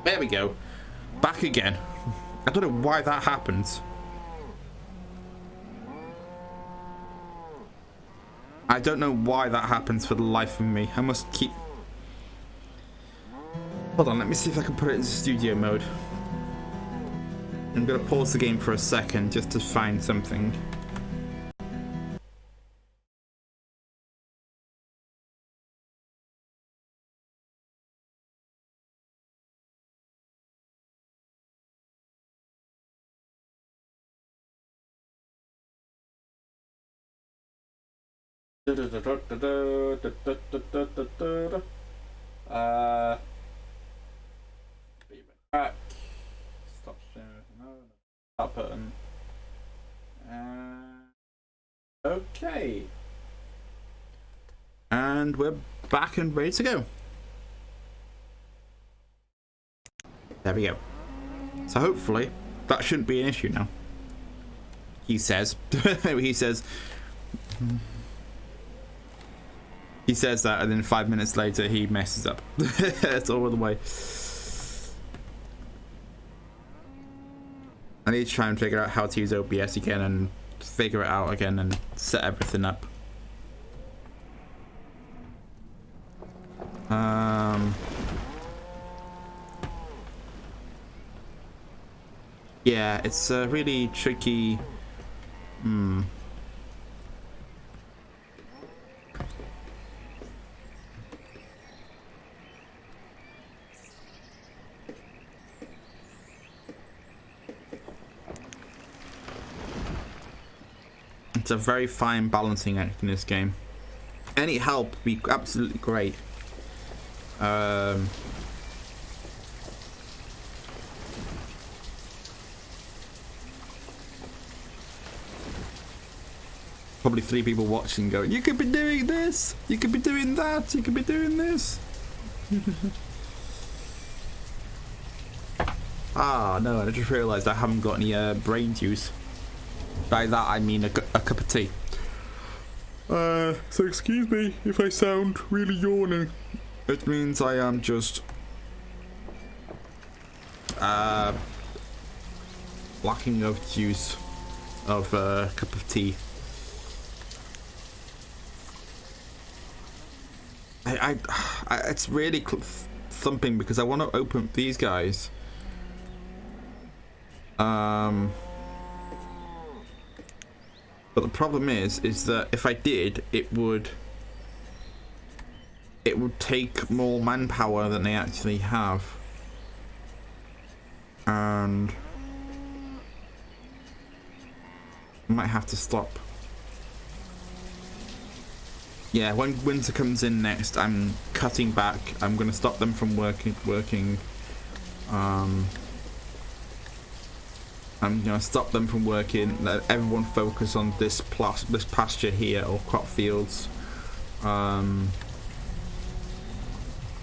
There we go. Back again. I don't know why that happened. I don't know why that happens for the life of me. I must keep... Hold on, let me see if I can put it into studio mode. I'm gonna pause the game for a second just to find something. Be back. Stop sharing. No. Stop button. Okay. And we're back and ready to go. There we go. So hopefully that shouldn't be an issue now. He says. He says. He says that, and then 5 minutes later he messes up. It's all the way. I need to try and figure out how to use OBS again and figure it out again and set everything up. Yeah, it's a really tricky. It's a very fine balancing act in this game. Any help would be absolutely great. Probably 3 people watching going, you could be doing this, you could be doing that, you could be doing this. Ah, no, I just realised I haven't got any brain juice. By that I mean a cup of tea. So excuse me if I sound really yawning. It means I am just lacking of juice of a cup of tea. It's really thumping because I want to open these guys. But the problem is that if I did, it would take more manpower than they actually have, and I might have to stop. Yeah, when winter comes in next, I'm cutting back. I'm going to stop them from working. I'm going to stop them from working. Let everyone focus on this pasture here, or crop fields, and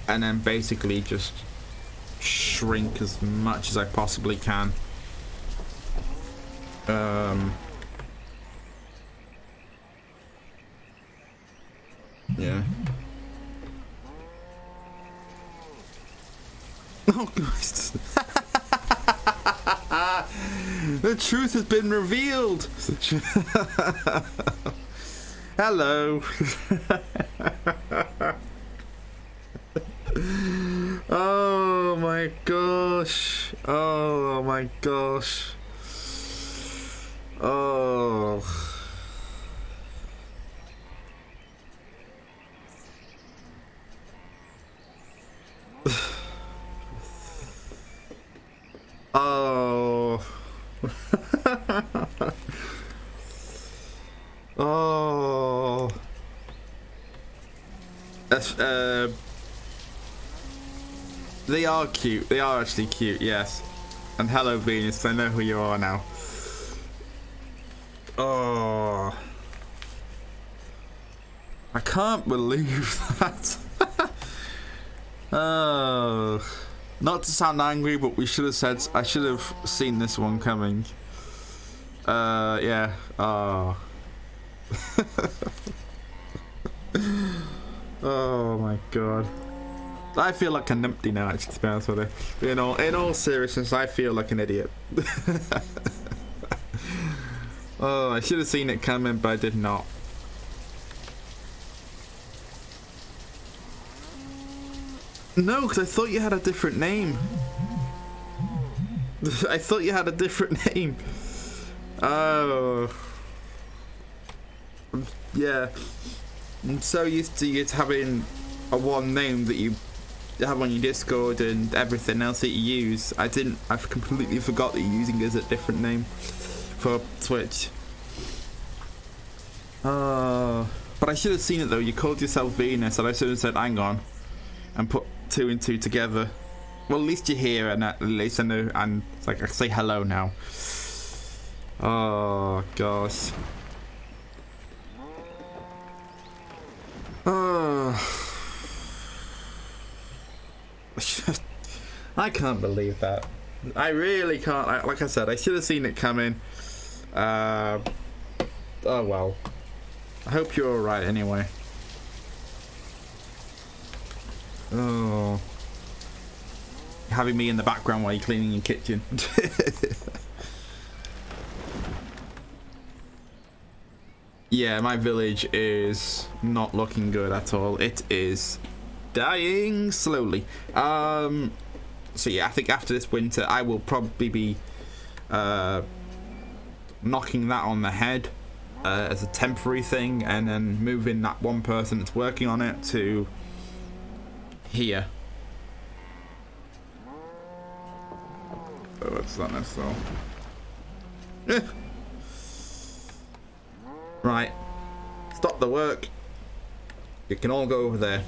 then basically just shrink as much as I possibly can. Yeah. Oh, Christ. The truth has been revealed. Hello. Oh my gosh. Oh my gosh. Oh. Oh. Oh. That's, they are cute. They are actually cute, yes. And hello, Venus. I know who you are now. Oh. I can't believe that. Oh. Not to sound angry, but we should have said, I should have seen this one coming. Yeah. Oh. Oh my god. I feel like an empty now, actually, to be honest with you. In all seriousness, I feel like an idiot. Oh, I should have seen it coming, but I did not. No, because I thought you had a different name. I thought you had a different name. Oh. Yeah. I'm so used to you having a one name that you have on your Discord and everything else that you use. I've completely forgot that you're using it as a different name for Twitch. But I should have seen it though. You called yourself Venus, and I should have said, hang on, and put 2 and 2 together. Well, at least you're here, and at least I know, and it's like I can say hello now. Oh gosh. Oh. I can't believe that. I really can't. Like I said, I should have seen it coming. Oh well. I hope you're alright anyway. Oh. Having me in the background while you're cleaning your kitchen. Yeah, my village is not looking good at all. It is dying slowly. So yeah, I think after this winter I will probably be knocking that on the head as a temporary thing, and then moving that one person that's working on it to here. Oh, what's that now? So right, stop the work. You can all go over there.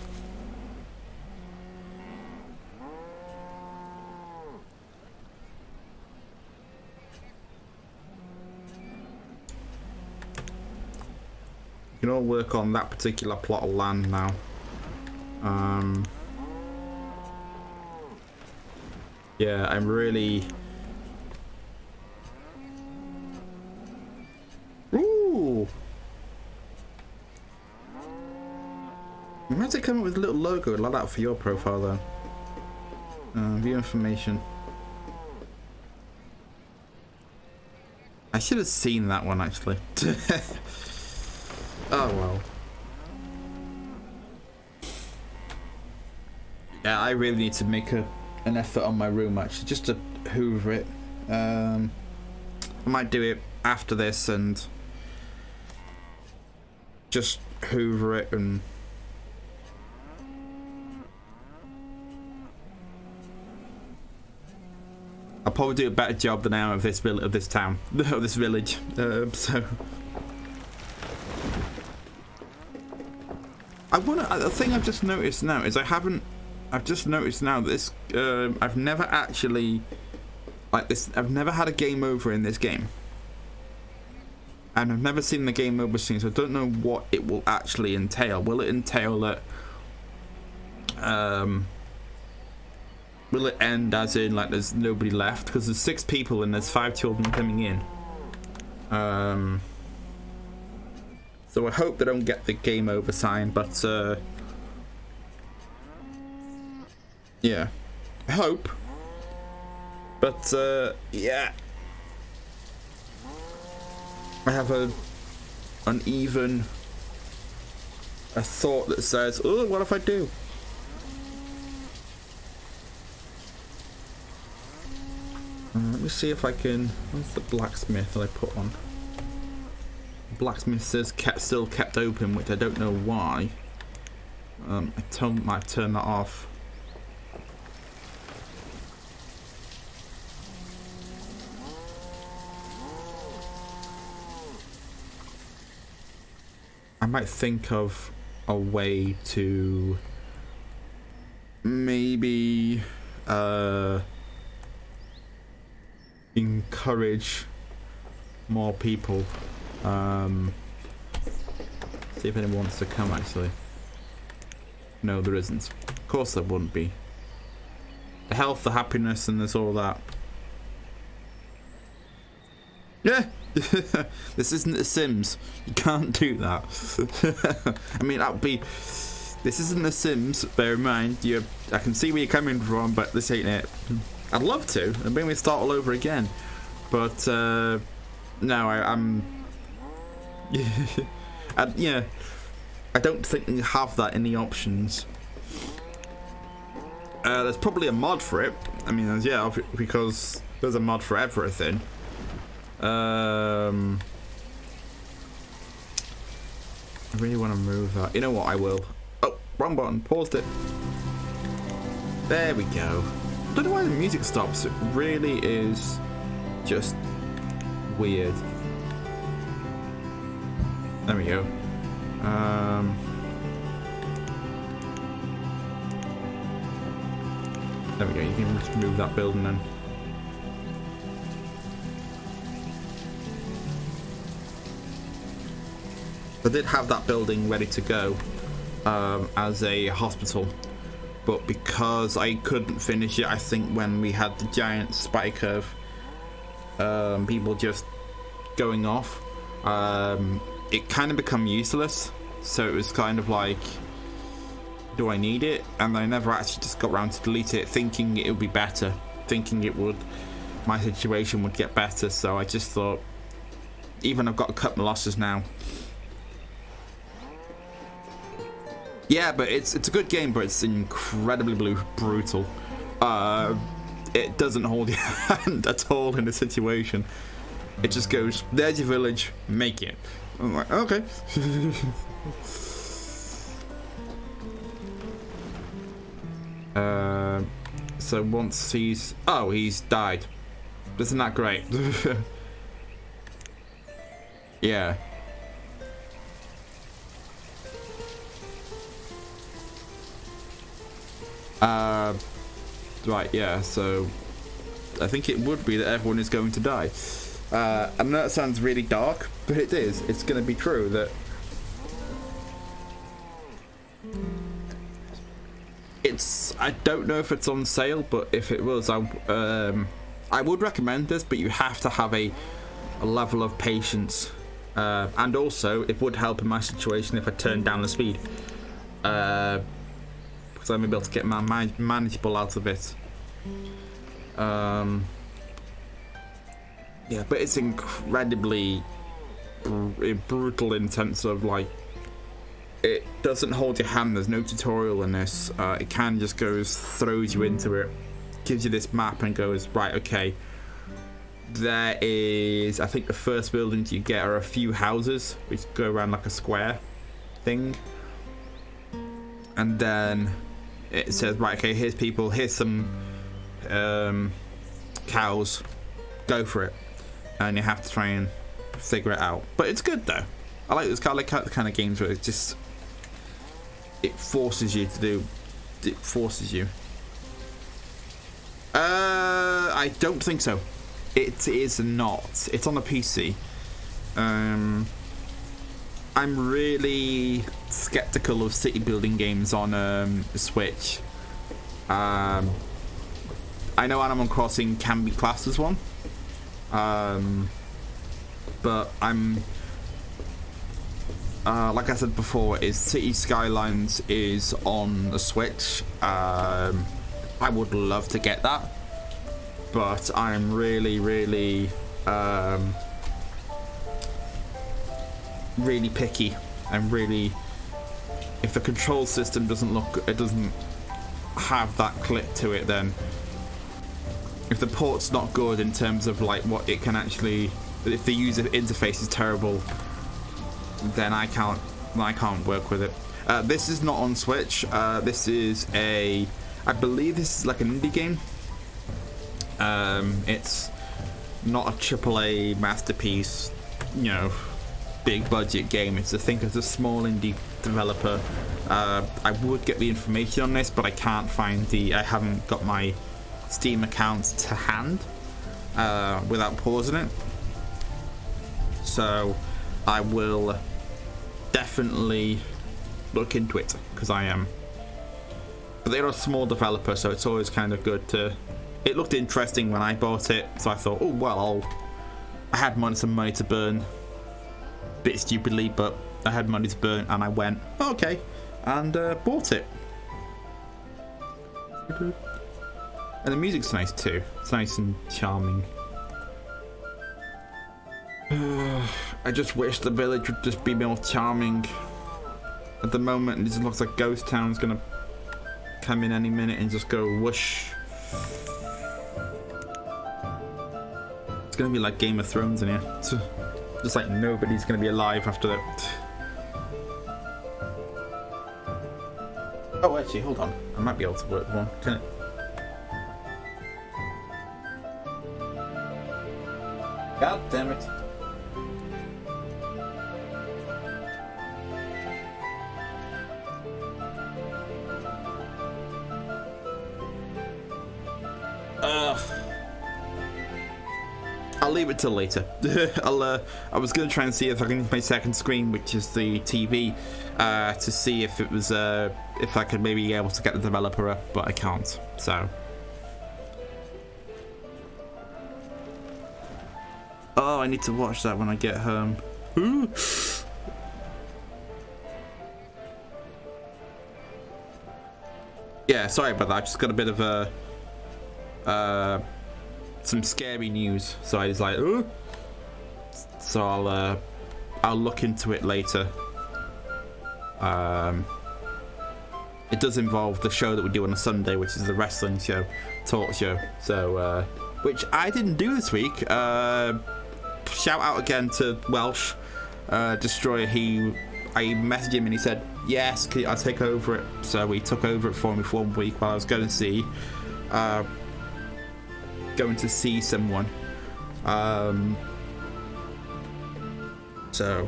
You can all work on that particular plot of land now. Yeah, I'm really... Ooh! You might have come up with a little logo like that for your profile then. View information. I should have seen that one actually. Oh well. Yeah, I really need to make an effort on my room actually, just to hoover it. I might do it after this and just hoover it, and I'll probably do a better job than I am of this town, of this village. So the thing I've just noticed now is I've just noticed now that this I've never actually I've never had a game over in this game, and I've never seen the game over scene, so I don't know what it will actually entail. Will it entail that will it end as in like there's nobody left, because there's 6 people and there's 5 children coming in. So I hope they don't get the game over sign, but yeah, I hope. But yeah, I have a thought that says, oh, what if I do? Let me see if I can. Where's the blacksmith that I put on? Blacksmith says still kept open, which I don't know why. I might turn that off. I might think of a way to maybe encourage more people. See if anyone wants to come actually. No, there isn't. Of course there wouldn't be. The health, the happiness, and there's all that. Yeah! This isn't The Sims. You can't do that. I mean, that would be... This isn't The Sims, bear in mind. I can see where you're coming from, but this ain't it. I'd love to, and maybe start all over again. But, no, I'm... yeah, I don't think you have that in the options. There's probably a mod for it. I mean, yeah, because there's a mod for everything. I really want to move that. You know what? I will. Oh, wrong button. Paused it. There we go. I don't know why the music stops. It really is just weird. There we go. There we go. You can just move that building then. I did have that building ready to go as a hospital, but because I couldn't finish it, I think when we had the giant spike of people just going off, it kind of become useless. So it was kind of like, do I need it? And I never actually just got around to delete it, thinking it would be better, thinking it would, my situation would get better. So I just thought, even I've got to cut my losses now. Yeah, but it's a good game, but it's incredibly brutal. It doesn't hold your hand at all in a situation. It just goes, there's your village, make it. I'm like, okay. So once he's died. Isn't that great? Yeah. Right, yeah, so I think it would be that everyone is going to die. I know that sounds really dark, but it is. It's going to be true that I don't know if it's on sale, but if it was, I would recommend this, but you have to have a level of patience. And also, it would help in my situation if I turned down the speed. Because I'm able to get my manageable out of it. Yeah, but it's incredibly brutal in terms of, like, it doesn't hold your hand. There's no tutorial in this. It kind of just throws you into it, gives you this map and goes, right, okay, there is, I think the first buildings you get are a few houses which go around like a square thing, and then it says, right, okay, here's people, here's some cows, go for it. And you have to try and figure it out. But it's good though. I like this kind of games where it forces you to do. It forces you. I don't think so. It is not. It's on a PC. I'm really skeptical of city building games on Switch. I know Animal Crossing can be classed as one. But I'm like I said before, is City Skylines is on the Switch. I would love to get that, but I'm really picky. I'm really, if the control system doesn't have that click to it, then if the port's not good in terms of like what it can actually, if the user interface is terrible, then I can't work with it. This is not on Switch. This is I believe this is like an indie game. It's not a AAA masterpiece, you know, big budget game. I think it's a small indie developer. I would get the information on this, but I can't find I haven't got my Steam account to hand without pausing it. So I will definitely look into it, because I am. But they're a small developer, so it's always kind of good to. It looked interesting when I bought it, so I thought, oh well, I had some money to burn. Bit stupidly, but I had money to burn, and I went okay, and bought it. And the music's nice too. It's nice and charming. I just wish the village would just be more charming. At the moment, it just looks like Ghost Town's gonna come in any minute and just go whoosh. It's gonna be like Game of Thrones in here. Just like nobody's gonna be alive after that. Oh, actually, hold on. I might be able to work one. Can it? God damn it. I'll leave it till later. I was gonna try and see if I can use my second screen, which is the TV, to see if it was if I could maybe be able to get the developer up, but I can't. So. Oh, I need to watch that when I get home. Ooh. Yeah, sorry about that. I just got a bit of a some scary news, so I was like, ooh. So I'll look into it later. It does involve the show that we do on a Sunday, which is the wrestling show, talk show. So which I didn't do this week. Shout out again to Welsh Destroyer. I messaged him and he said, yes, I'll take over it. So he took over it for me for 1 week while I was going to see someone. So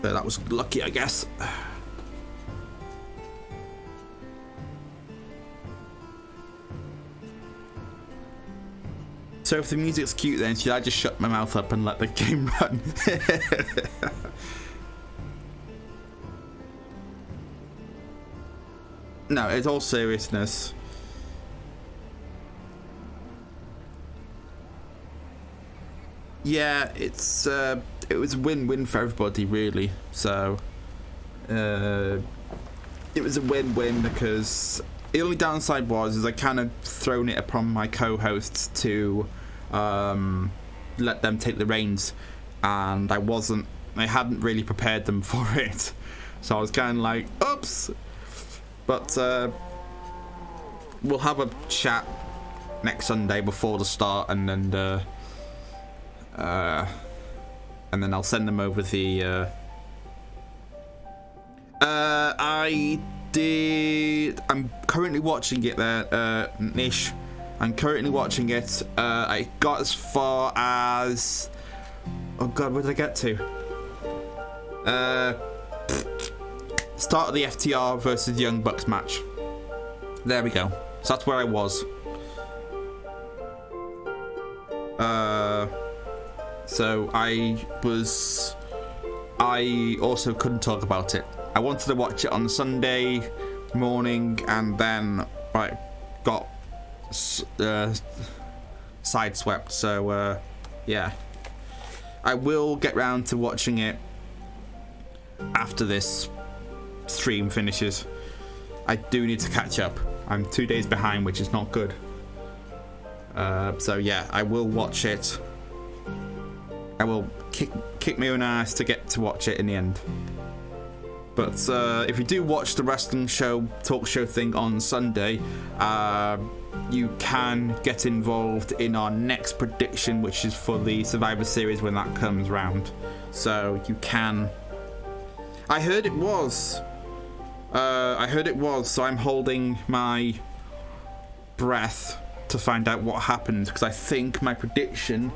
that was lucky, I guess. So if the music's cute, then should I just shut my mouth up and let the game run? No, it's all seriousness. Yeah, it was a win-win for everybody, really. So it was a win-win because the only downside was I kind of thrown it upon my co-hosts to let them take the reins, and I hadn't really prepared them for it, so I was kind of like, oops. But we'll have a chat next Sunday before the start, and then I'll send them over the I'm currently watching it there, Nish. I'm currently watching it. I got as far as, oh god, where did I get to? Start of the FTR versus Young Bucks match. There we go. So that's where I was. So I also couldn't talk about it. I wanted to watch it on Sunday morning, and then I got sideswept. So yeah, I will get round to watching it after this stream finishes. I do need to catch up. I'm 2 days behind, which is not good. So yeah, I will watch it. I will kick my own ass to get to watch it in the end. But if you do watch the wrestling show, talk show thing on Sunday, you can get involved in our next prediction, which is for the Survivor Series when that comes round. So you can. I heard it was. So I'm holding my breath to find out what happens, because I think my prediction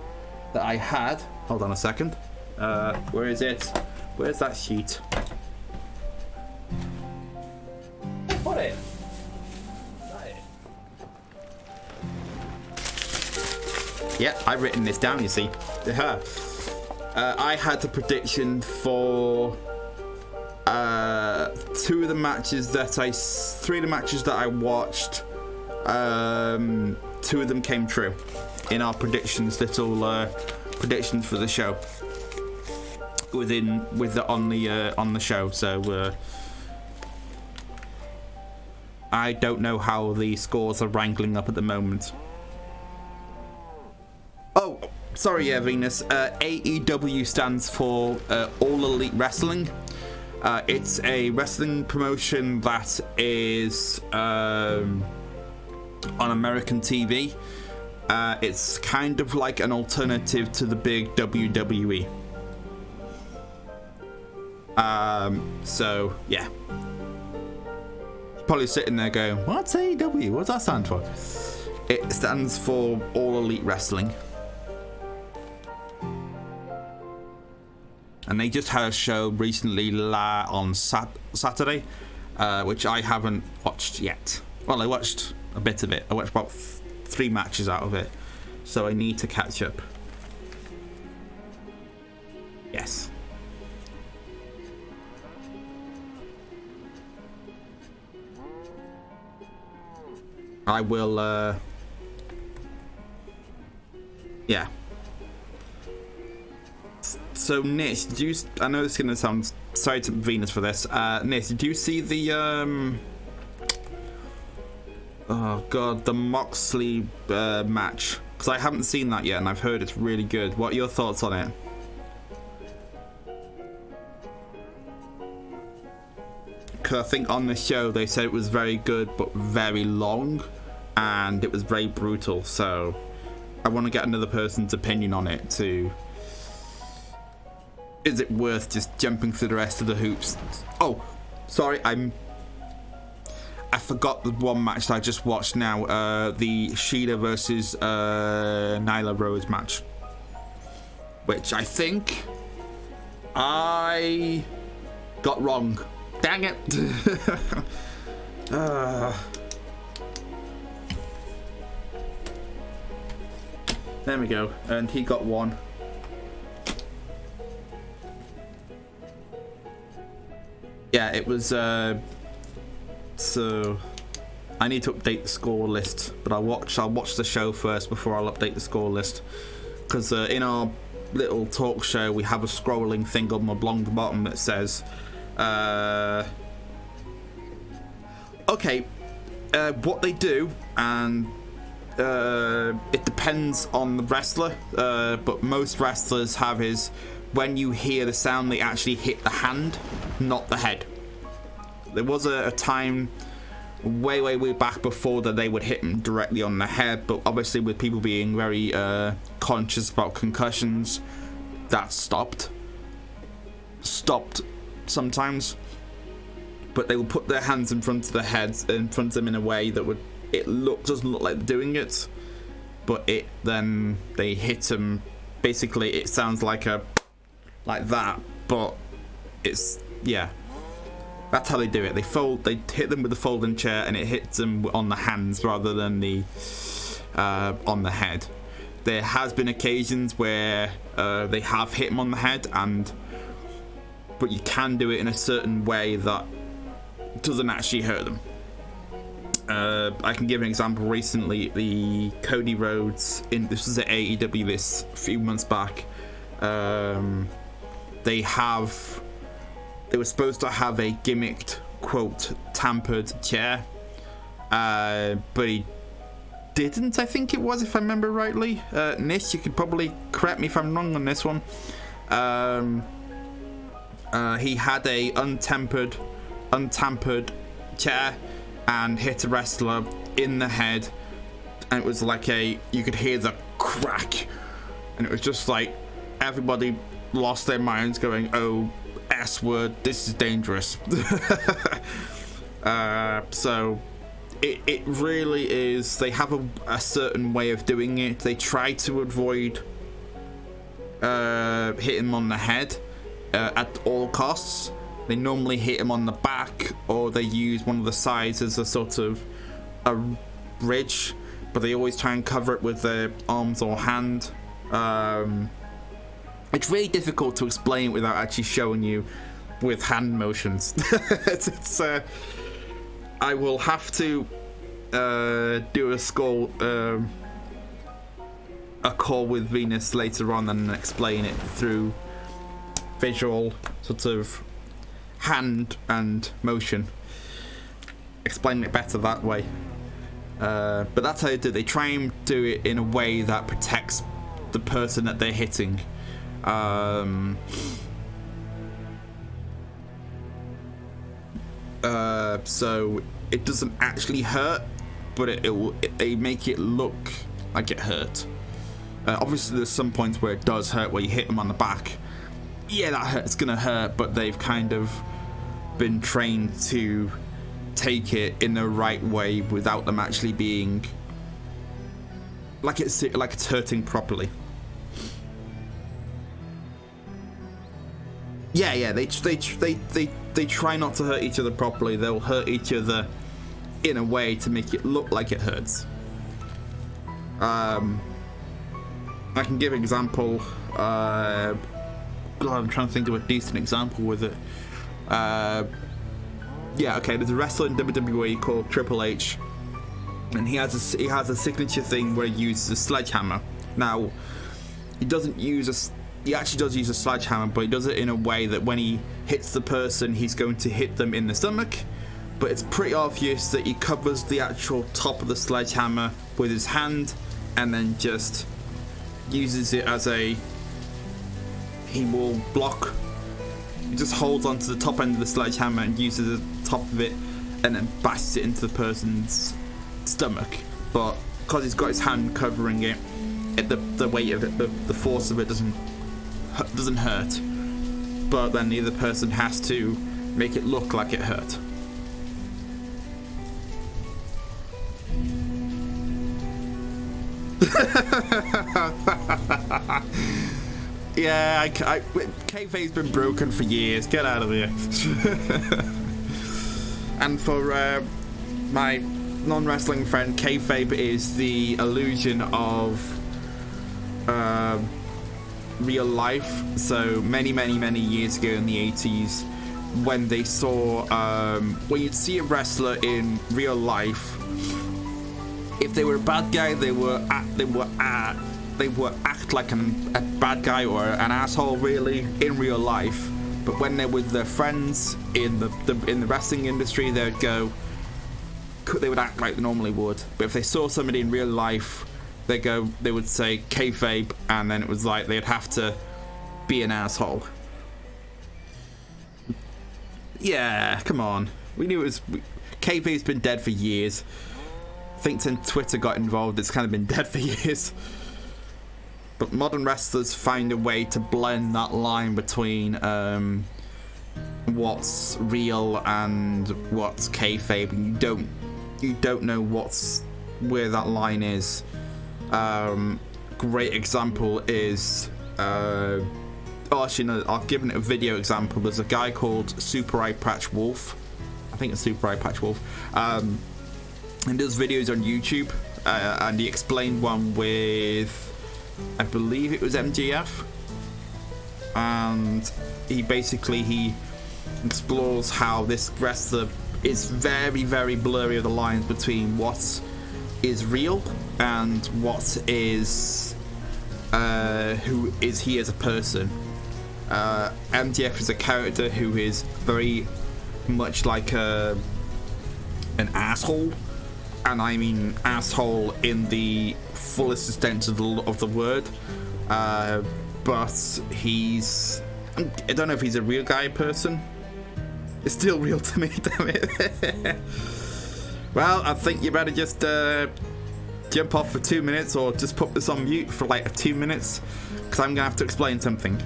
that I had. Hold on a second. Where is it? Where's that sheet? Put it. Yeah, I've written this down, you see. I had the prediction for three of the matches that I watched. Two of them came true in our predictions, little predictions for the show on the show. So I don't know how the scores are wrangling up at the moment. Oh, Sorry, yeah, Venus. AEW stands for All Elite Wrestling. It's a wrestling promotion that is on American TV. It's kind of like an alternative to the big WWE. So, yeah. Probably sitting there going, what's AEW? What does that stand for? It stands for All Elite Wrestling. And they just had a show recently on Saturday, which I haven't watched yet. Well, I watched a bit of it. I watched about 3 matches out of it. So I need to catch up. Yes. I will, yeah. So, Nish, did you... I know this is going to sound... Sorry to Venus for this. Nish, did you see the, oh, God, the Moxley match? Because I haven't seen that yet, and I've heard it's really good. What are your thoughts on it? Because I think on the show they said it was very good, but very long, and it was very brutal. So I want to get another person's opinion on it too. Is it worth just jumping through the rest of the hoops? Oh, sorry, I forgot the one match that I just watched now. The Sheila versus Nyla Rose match, which I think I got wrong. Dang it. There we go. And he got 1. Yeah, it was, so I need to update the score list, but I'll watch the show first before I'll update the score list. Because in our little talk show, we have a scrolling thing along the bottom that says, okay, what they do, and it depends on the wrestler, but most wrestlers have is when you hear the sound, they actually hit the hand, not the head. There was a time way back before that they would hit them directly on the head, but obviously with people being very conscious about concussions, that stopped sometimes. But they will put their hands in front of their heads, in front of them in a way that doesn't look like they're doing it, but then they hit them. Basically, it sounds like that, but it's, yeah. That's how they do it. They hit them with the folding chair, and it hits them on the hands rather than on the head. There has been occasions where they have hit them on the head, but you can do it in a certain way that doesn't actually hurt them. I can give an example. Recently, the Cody Rhodes, this was at AEW this few months back. They were supposed to have a gimmicked, quote, tampered chair, but he didn't, I think it was, if I remember rightly. Nish, you could probably correct me if I'm wrong on this one. He had a untampered chair and hit a wrestler in the head, and it was like you could hear the crack, and it was just like everybody lost their minds going, oh, S word, this is dangerous. So it really is. They have a certain way of doing it. They try to avoid hitting him on the head at all costs. They normally hit him on the back, or they use one of the sides as a sort of a bridge, but they always try and cover it with their arms or hand. It's really difficult to explain without actually showing you with hand motions. I will have to do a call with Venus later on and explain it through visual sort of hand and motion. Explain it better that way. But that's how they do it. They try and do it in a way that protects the person that they're hitting. So it doesn't actually hurt, but they make it look like it hurt. Obviously, there's some points where it does hurt, where you hit them on the back. Yeah, that hurt. It's gonna hurt, but they've kind of been trained to take it in the right way without them actually being like it's hurting properly. Yeah. They try not to hurt each other properly. They'll hurt each other in a way to make it look like it hurts. I can give an example. God, I'm trying to think of a decent example with it. Yeah, okay. There's a wrestler in WWE called Triple H, and he has a signature thing where he uses a sledgehammer. Now, he actually does use a sledgehammer, but he does it in a way that when he hits the person, he's going to hit them in the stomach. But it's pretty obvious that he covers the actual top of the sledgehammer with his hand, and then just uses it as he will block. He just holds onto the top end of the sledgehammer and uses the top of it, and then bashes it into the person's stomach. But because he's got his hand covering it, the weight of it, the force of it doesn't hurt. But then the other person has to make it look like it hurt. Yeah, kayfabe's been broken for years. Get out of here. And for my non-wrestling friend, kayfabe is the illusion of real life. So many years ago in the 80s, when they saw when you'd see a wrestler in real life, if they were a bad guy, they would act like a bad guy or an asshole, really, in real life. But when they're with their friends in the wrestling industry, they would act like they normally would. But if they saw somebody in real life, they would say kayfabe, and then it was like they'd have to be an asshole. Yeah, come on. We knew it was. Kayfabe's been dead for years. I think since Twitter got involved, it's kind of been dead for years. But modern wrestlers find a way to blend that line between what's real and what's kayfabe, and you don't know where that line is. Great example is actually no, I'll give it a video example. There's a guy called Super Eye Patch Wolf. I think it's Super Eye Patch Wolf. And does videos on YouTube, and he explained one with, I believe it was MJF, and he explores how this wrestler is very blurry of the lines between what is real and what is who is he as a person. MJF is a character who is very much like an asshole. And I mean asshole in the fullest extent of the word. But I don't know if he's a real guy person. It's still real to me, damn it. Well, I think you better just jump off for 2 minutes, or just put this on mute for like 2 minutes, because I'm going to have to explain something.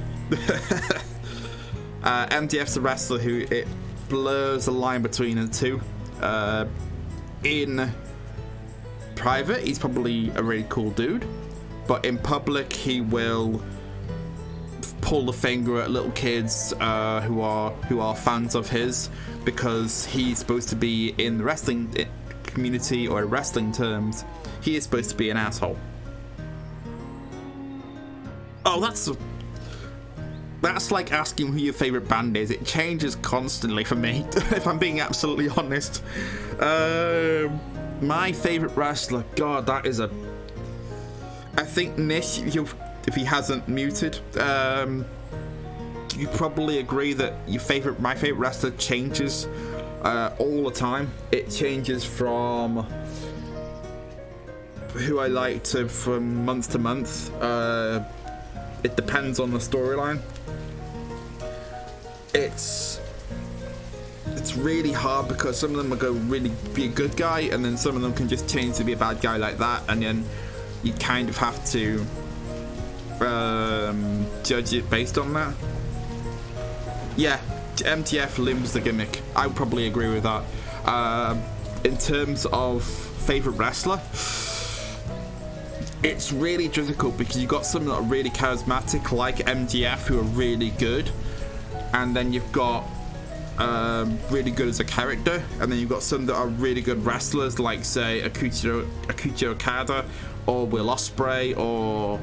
MJF's a wrestler who it blurs the line between the two. In private, he's probably a really cool dude, but in public, he will pull the finger at little kids who are fans of his, because he's supposed to be, in the wrestling community or wrestling terms, he is supposed to be an asshole. Oh, that's like asking who your favorite band is. It changes constantly for me, if I'm being absolutely honest. My favorite wrestler, God, that is I think Nish, if he hasn't muted, you probably agree that my favorite wrestler changes all the time. It changes from who I like to from month to month. It depends on the storyline. It's really hard because some of them will go really be a good guy, and then some of them can just change to be a bad guy like that, and then you kind of have to judge it based on that. Yeah, MTF limbs the gimmick. I would probably agree with that. In terms of favorite wrestler, it's really difficult because you've got some that are really charismatic like MDF who are really good, and then you've got really good as a character, and then you've got some that are really good wrestlers like say Akuchiro Okada or Will Ospreay or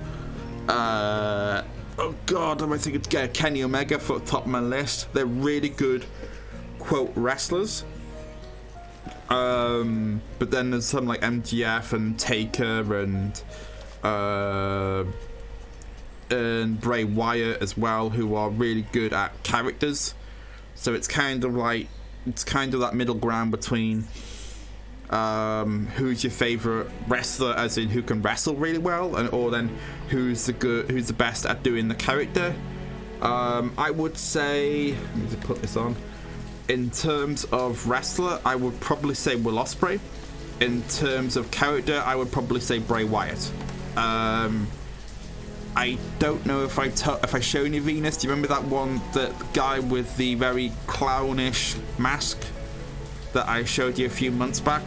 oh god, I think it's Kenny Omega for the top of my list. They're really good quote wrestlers. But then there's some like MGF and Taker and Bray Wyatt as well, who are really good at characters. So it's kind of that middle ground between who's your favorite wrestler, as in who can wrestle really well, or then who's the best at doing the character. I would say, let me just put this on. In terms of wrestler, I would probably say Will Ospreay. In terms of character, I would probably say Bray Wyatt. I don't know if I shown you Venus. Do you remember that one, the guy with the very clownish mask that I showed you a few months back?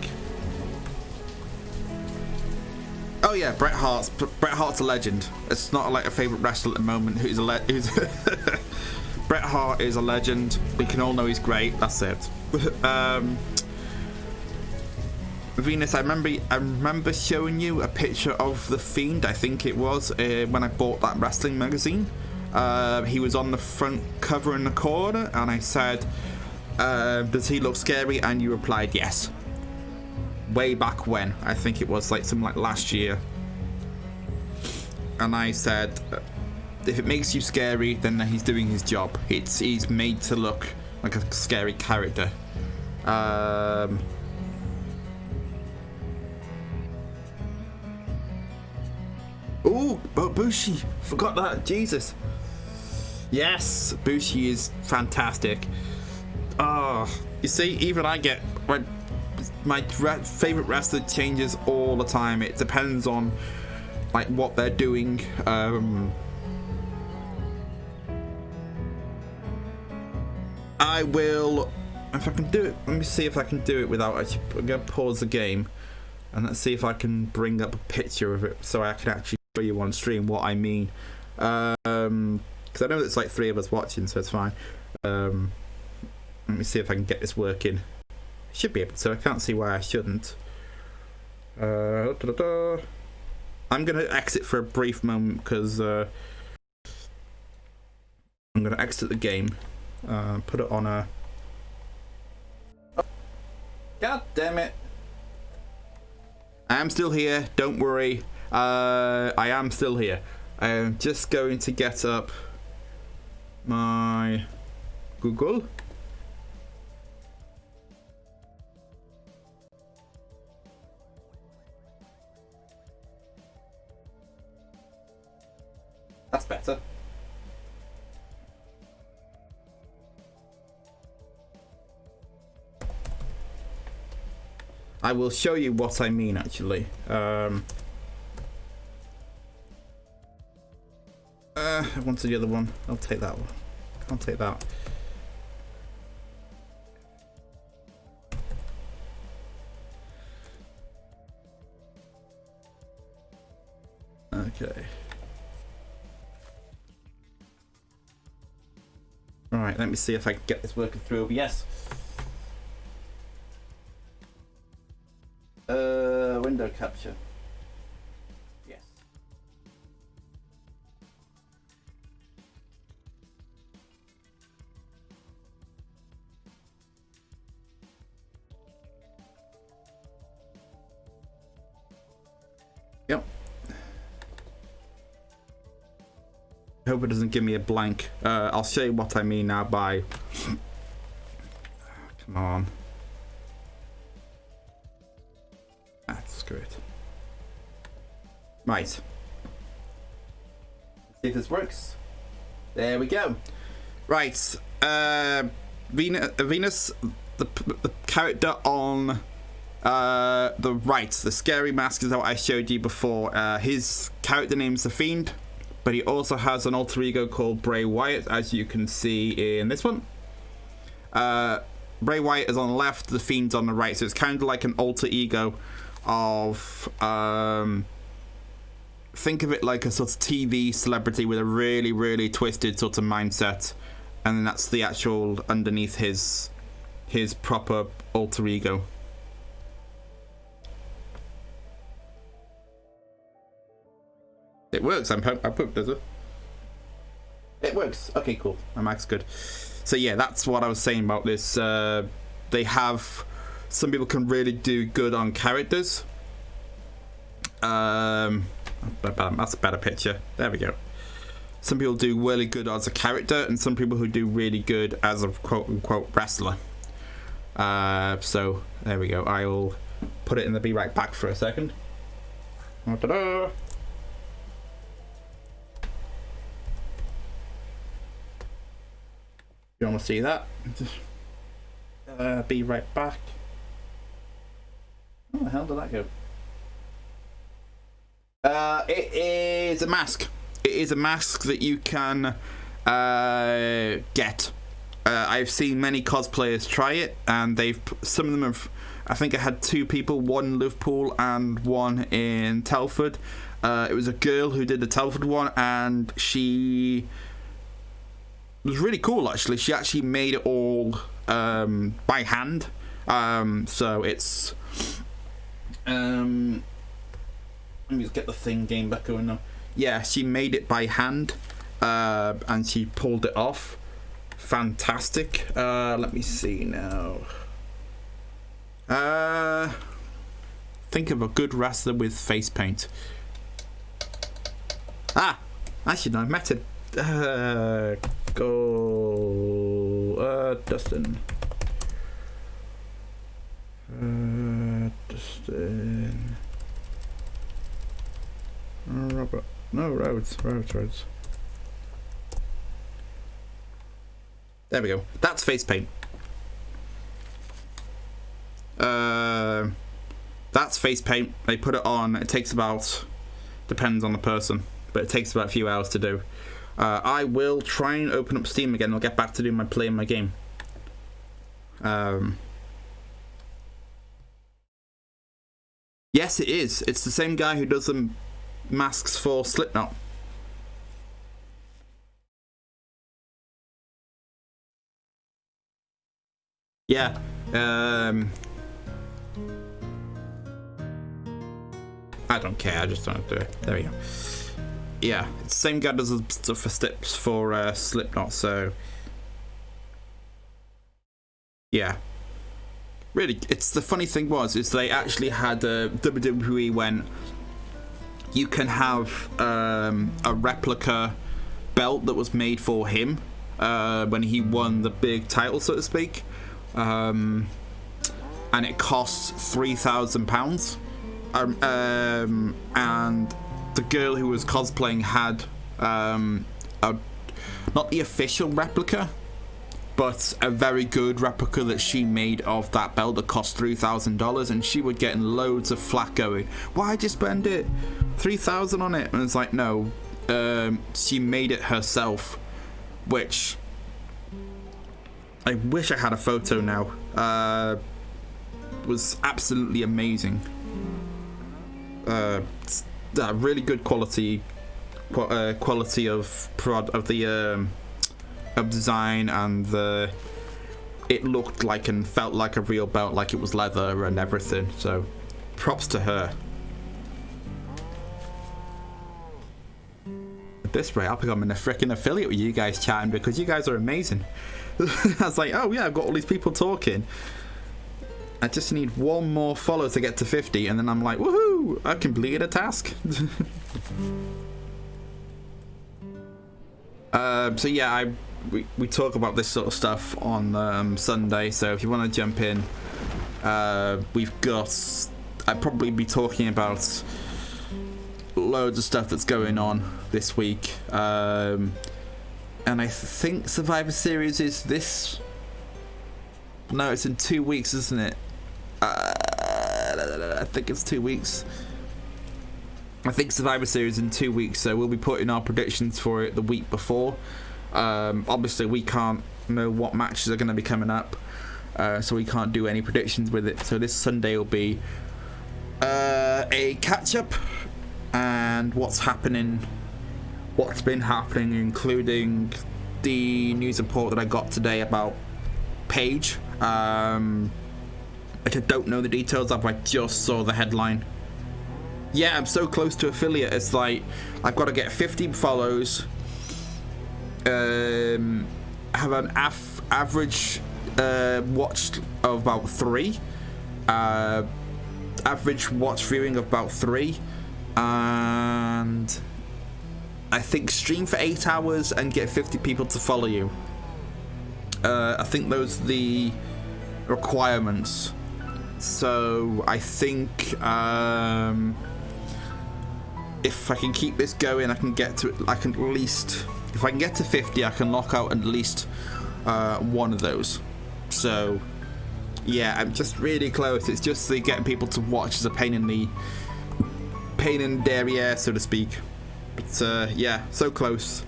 Oh yeah, Bret Hart's a legend. It's not like a favorite wrestler at the moment. Who's Bret Hart is a legend. We can all know he's great. That's it. Venus, I remember showing you a picture of The Fiend, I think it was, when I bought that wrestling magazine. He was on the front cover in the corner, and I said, does he look scary? And you replied yes. Way back when. I think it was like something like last year. And I said, if it makes you scary, then he's doing his job. He's made to look like a scary character. Ooh, Bushi. Forgot that. Jesus. Yes, Bushi is fantastic. You see, even I get my favorite wrestler changes all the time. It depends on like what they're doing. I will, if I can do it. Let me see if I can do it without. I'm gonna pause the game, and let's see if I can bring up a picture of it so I can actually show you on stream what I mean. Because I know there's like 3 of us watching, so it's fine. Let me see if I can get this working. Should be able to. I can't see why I shouldn't. I'm gonna exit for a brief moment because I'm gonna exit the game. Put it on a. Oh, God damn it! I am still here. Don't worry. I am still here. I am just going to get up my Google. That's better. I will show you what I mean, actually. I wanted the other one. I'll take that one. Can't take that. Okay. Alright, let me see if I can get this working through OBS. Window capture. Yes. Yep. Hope it doesn't give me a blank. I'll show you what I mean now by. Come on. Screw it. Right. Let's see if this works. There we go. Right. Venus, the character on the right, the scary mask is what I showed you before. His character name's The Fiend, but he also has an alter ego called Bray Wyatt, as you can see in this one. Bray Wyatt is on the left, The Fiend's on the right, so it's kind of like an alter ego of think of it like a sort of TV celebrity with a really, really twisted sort of mindset, and then that's the actual underneath his proper alter ego. It works. I hope does it. It works. Okay, cool. My mic's good. So yeah, that's what I was saying about this. They have, some people can really do good on characters. That's a better picture. There we go. Some people do really good as a character, and some people who do really good as a quote-unquote wrestler. So there we go. I will put it in the be right back for a second. Ta-da! You want to see that? Be right back. Where the hell did that go? It is a mask. It is a mask that you can get. I've seen many cosplayers try it, and some of them have. I think I had two people, one in Liverpool and one in Telford. It was a girl who did the Telford one, and she was really cool. Actually, she actually made it all by hand. So it's let me just get the thing game back going now. Yeah, she made it by hand, and she pulled it off. Fantastic. Let me see now. Think of a good wrestler with face paint. Actually, no, I met it. Dustin. Dustin. Robert. No, Rhodes. There we go. That's face paint. That's face paint. They put it on. It takes about, depends on the person, but it takes about a few hours to do. I will try and open up Steam again. I'll get back to doing playing my game. Yes, it is. It's the same guy who does the masks for Slipknot. Yeah. I don't care. I just don't do it. There we go. Yeah, it's the same guy does the stuff for Stips for Slipknot. So yeah, really. It's the funny thing is they actually had WWE went. You can have a replica belt that was made for him when he won the big title, so to speak. And it costs £3,000. And the girl who was cosplaying had not the official replica, but a very good replica that she made of that belt that cost $3,000, and she would get loads of flack going, why'd you spend it $3,000 on it? And it's like, no, she made it herself, which I wish I had a photo now. Was absolutely amazing. Really good quality of design, and it looked like and felt like a real belt, like it was leather and everything. So props to her. At this rate, I'll become a freaking affiliate with you guys chatting, because you guys are amazing. I was like, oh yeah, I've got all these people talking. I just need one more follow to get to 50, and then I'm like, woohoo! I've completed a task. So yeah, we talk about this sort of stuff on Sunday. So if you want to jump in, I'd probably be talking about loads of stuff that's going on this week. And I think Survivor Series is this... No, it's in 2 weeks, isn't it? I think it's 2 weeks. I think Survivor Series in 2 weeks, so we'll be putting our predictions for it the week before. Obviously, we can't know what matches are going to be coming up, so we can't do any predictions with it. So this Sunday will be a catch-up and what's been happening, including the news report that I got today about Paige. I don't know the details of. I just saw the headline. Yeah, I'm so close to affiliate. It's like I've got to get 50 follows. Have an average watch of about 3. Average watch viewing of about 3, and I think stream for 8 hours and get 50 people to follow you. I think those are the requirements. So I think if I can keep this going, I can get to it. I can at least, if I can get to 50, I can lock out at least one of those. So yeah, I'm just really close. It's just the getting people to watch is a pain in the derriere, so to speak. But yeah, so close.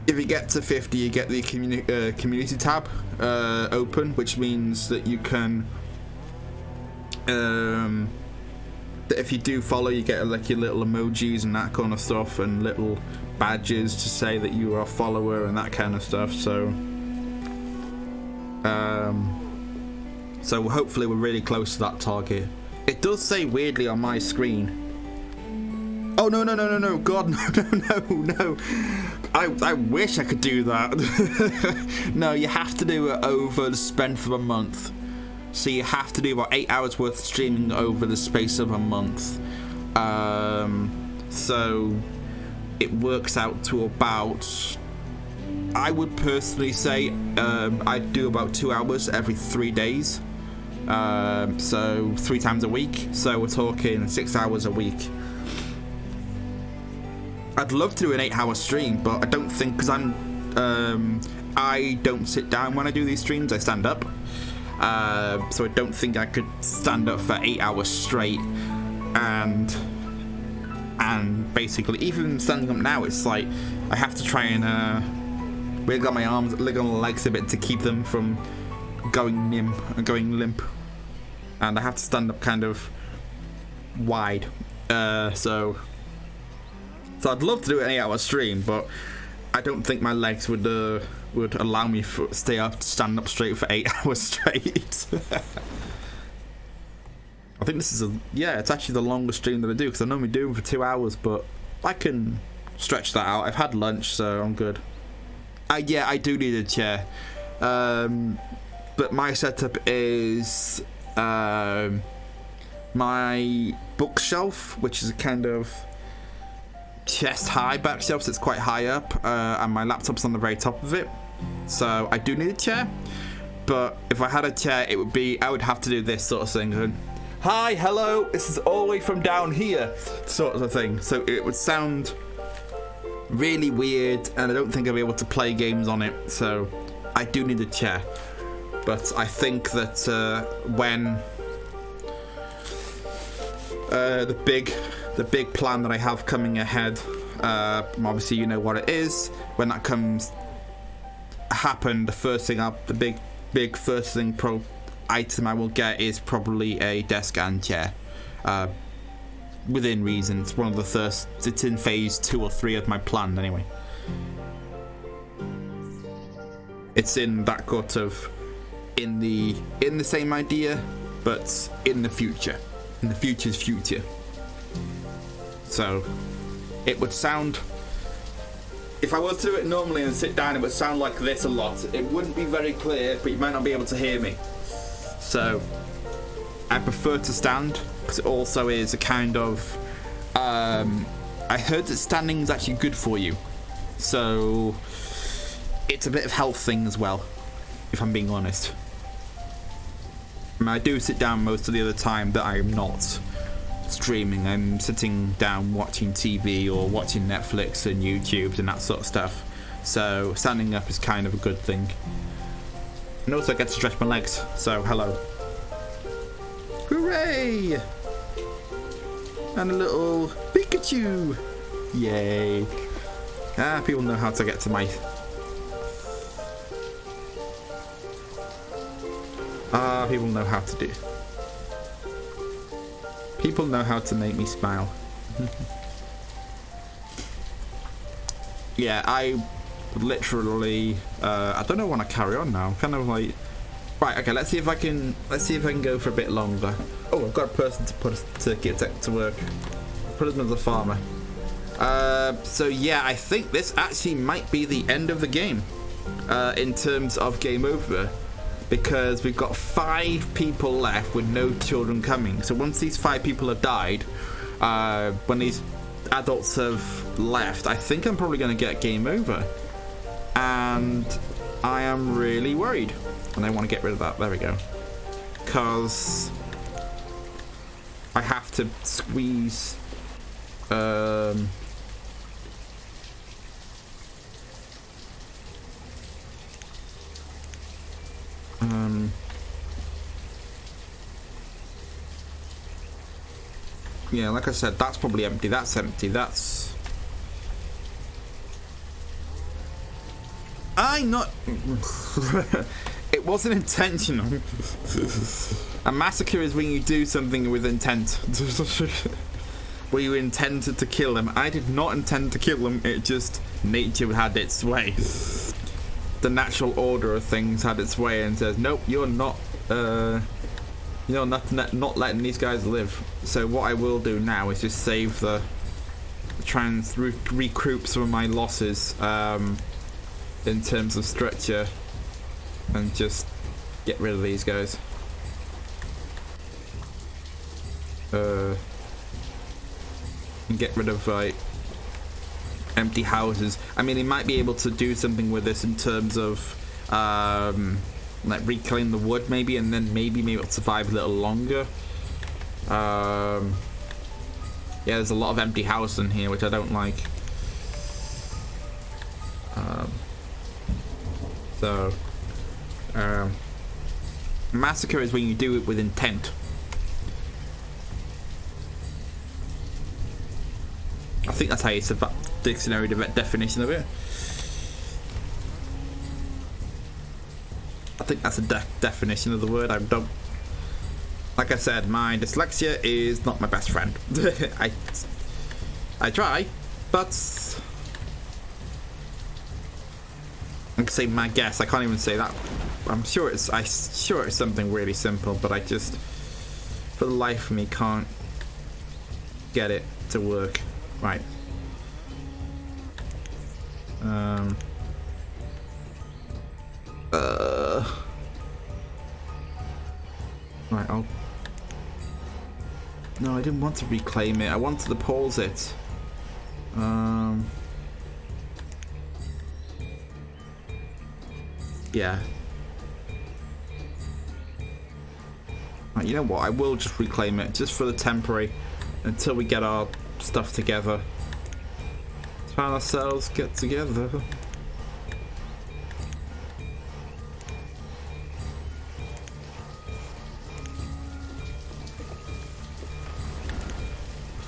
If you get to 50, you get the community tab open, which means that you can that if you do follow, you get like your little emojis and that kind of stuff, and little badges to say that you are a follower and that kind of stuff. So so hopefully we're really close to that target. It does say weirdly on my screen. Oh no, God, no. I wish I could do that. No, you have to do it over the span of a month. So you have to do about 8 hours worth of streaming over the space of a month. So it works out to about, I would personally say, I'd do about 2 hours every 3 days. So 3 times a week. So we're talking 6 hours a week. I'd love to do an 8-hour stream, but I don't think, because I don't sit down when I do these streams, I stand up. So I don't think I could stand up for 8 hours straight, and basically, even standing up now, it's like I have to try and wiggle my arms, wiggle my legs a bit to keep them from going limp, and I have to stand up kind of wide. So I'd love to do an 8-hour stream, but I don't think my legs would allow me to stand up straight for 8 hours straight. I think this is it's actually the longest stream that I do, because I normally do them for 2 hours, but I can stretch that out. I've had lunch, so I'm good. Yeah, I do need a chair, but my setup is my bookshelf, which is a kind of chest high bookshelf, so it's quite high up, and my laptop's on the very top of it, so I do need a chair. But if I had a chair, I would have to do this sort of thing. Hi, hello, this is all the way from down here, sort of thing. So it would sound really weird, and I don't think I'll be able to play games on it. So I do need a chair. But I think that when the big plan that I have coming ahead, obviously you know what it is. When that happen, the first thing item I will get is probably a desk and chair. Within reason, it's one of the first. It's in phase 2 or 3 of my plan anyway. It's in that sort of in the same idea, but in the future. In the future's future. So it would sound, if I was to do it normally and sit down, it would sound like this a lot. It wouldn't be very clear, but you might not be able to hear me. So I prefer to stand, because it also is a kind of I heard that standing is actually good for you, so it's a bit of health thing as well, if I'm being honest. I mean, I do sit down most of the other time that I am not streaming. I'm sitting down watching TV or watching Netflix and YouTube and that sort of stuff. So standing up is kind of a good thing. And also I get to stretch my legs, so hello. Hooray! And a little Pikachu! Yay. People know how to get to my... people know how to do. People know how to make me smile. Yeah, I literally... I don't know when I carry on now. I'm kind of like... Right, okay, let's see if I can go for a bit longer. Oh, I've got a person to get to work. Put him as a farmer. So yeah, I think this actually might be the end of the game. In terms of game over. Because we've got 5 people left with no children coming. So once these 5 people have died, when these adults have left, I think I'm probably going to get game over. And I am really worried. And I want to get rid of that. There we go. Because I have to squeeze... yeah, like I said, that's probably empty. That's empty. That's... not... It wasn't intentional. A massacre is when you do something with intent. Where you intended to kill them. I did not intend to kill them. It just... nature had its way. The natural order of things had its way and says, nope, you're not... you're not letting these guys live. So what I will do now is just save the... try and recoup some of my losses in terms of structure and just get rid of these guys. And get rid of like empty houses. I mean, they might be able to do something with this in terms of like reclaim the wood maybe, and then maybe it'll survive a little longer. Yeah, there's a lot of empty house in here, which I don't like. Massacre is when you do it with intent. I think that's how you said that dictionary definition of it. I think that's a definition of the word. I don't... Like I said, my dyslexia is not my best friend. I try, but... I can say my guess. I can't even say that. I'm sure it's something really simple, but I just, for the life of me, can't get it to work. Right. Right, I'll... No, I didn't want to reclaim it. I wanted to pause it. Yeah. Right, you know what? I will just reclaim it, just for the temporary, until we get our stuff together. Let's find ourselves get together.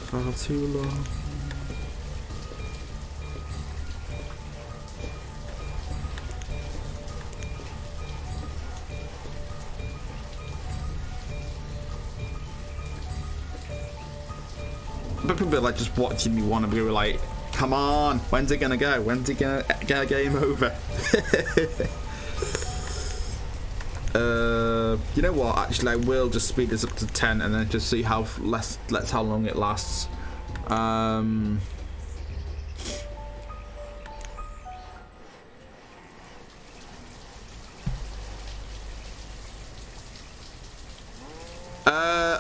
Far too long. But people are like just watching me want to be like, come on, when's it gonna go? When's it gonna get a game over? You know what? Actually, I will just speed this up to 10 and then just see how how long it lasts.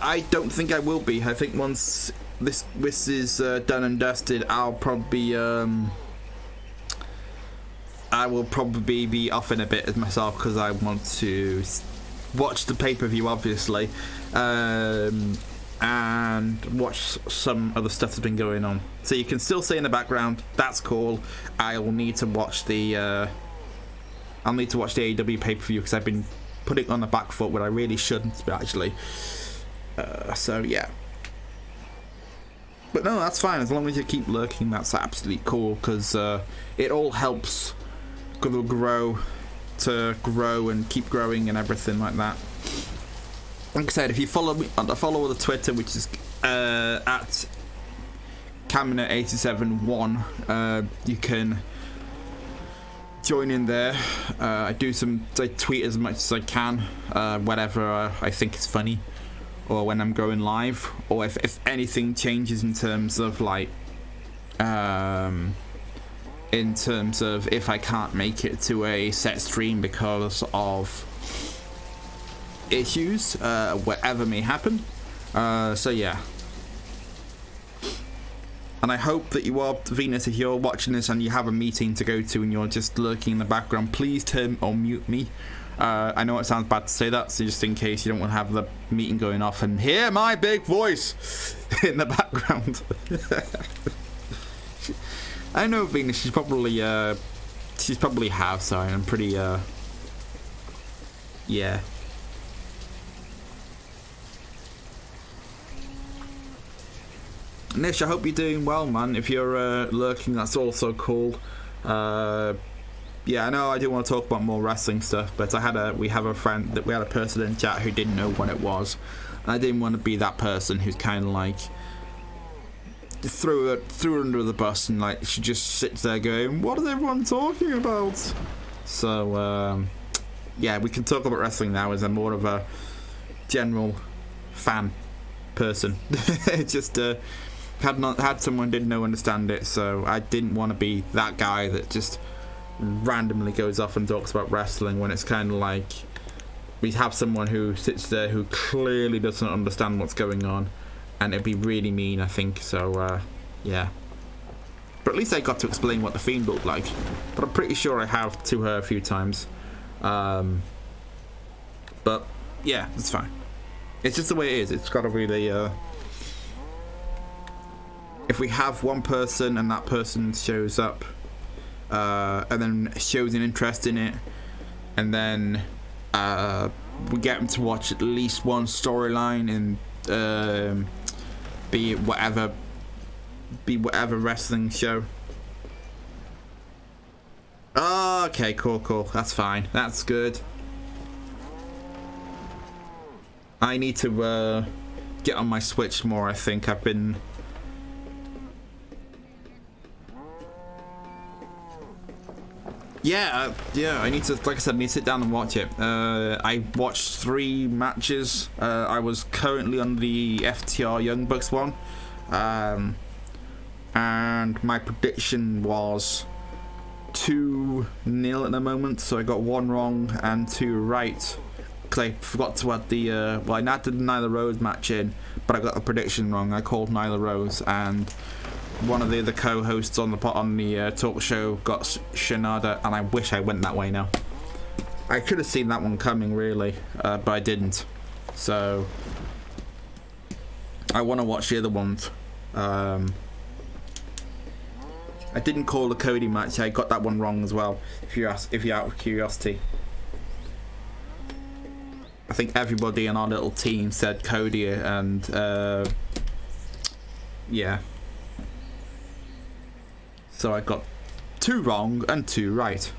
I don't think I will be. I think once this is done and dusted, I'll probably I will probably be off in a bit as myself, because I want to watch the pay-per-view, obviously. and watch some other stuff that's been going on. So you can still see in the background. That's cool. I will need to watch the I'll need to watch the AEW pay-per-view because I've been putting it on the back foot when I really shouldn't actually. So yeah. But no, that's fine. As long as you keep lurking, that's absolutely cool because it all helps grow and keep growing and everything like that. Like I said, if you follow me on the Twitter, which is at Camina871, you can join in there. I tweet as much as I can, whatever I think is funny, or when I'm going live, or if anything changes in terms of like, in terms of if I can't make it to a set stream because of issues, whatever may happen. So yeah. And I hope that you are, Venus, if you're watching this and you have a meeting to go to and you're just lurking in the background, please turn or mute me. I know it sounds bad to say that, so just in case you don't want to have the meeting going off and hear my big voice in the background. I know Venus, she's probably have, so I'm pretty, yeah. Nish, I hope you're doing well, man. If you're lurking, that's also cool. Yeah, I know I do want to talk about more wrestling stuff, but we had a person in chat who didn't know what it was. And I didn't want to be that person who's kind of like threw her under the bus and like she just sits there going, "What is everyone talking about?" So yeah, we can talk about wrestling now as I'm more of a general fan person. Just had someone didn't know understand it, so I didn't want to be that guy that just randomly goes off and talks about wrestling when it's kind of like we have someone who sits there who clearly doesn't understand what's going on, and it'd be really mean, I think. So yeah, but at least I got to explain what the Fiend looked like, but I'm pretty sure I have to her a few times. But yeah, it's fine. It's just the way it is. It's got to really if we have one person and that person shows up and then shows an interest in it, and then we get them to watch at least one storyline and be whatever wrestling show. Oh, okay, cool. That's fine. That's good. I need to get on my Switch more, I think. I've been... Yeah, I need to, like I said, I need to sit down and watch it. I watched 3 matches. I was currently on the FTR Young Bucks one. And my prediction was 2-0 at the moment, so I got 1 wrong and 2 right. Because I forgot to add the, well, I added the Nyla Rose match in, but I got the prediction wrong. I called Nyla Rose, and one of the other co-hosts on the talk show got Shinada, and I wish I went that way now. I could have seen that one coming, really, but I didn't. So I want to watch the other ones. I didn't call the Cody match. I got that one wrong as well. If you're out of curiosity, I think everybody in our little team said Cody, and yeah. So I got 2 wrong and 2 right.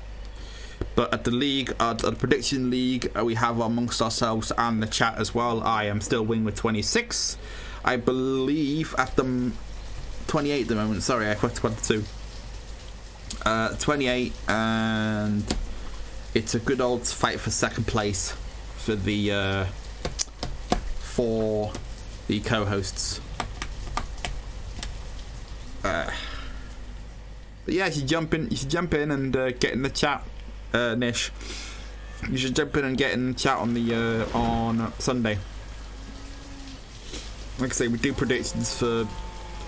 But at the league, at the prediction league, we have amongst ourselves and the chat as well. I am still winning with 26. I believe at the 28 at the moment. Sorry, I forgot the 2. 28, and it's a good old fight for second place for the co-hosts. But yeah, you should jump in and get in the chat, Nish. You should jump in and get in the chat on the on Sunday. Like I say, we do predictions for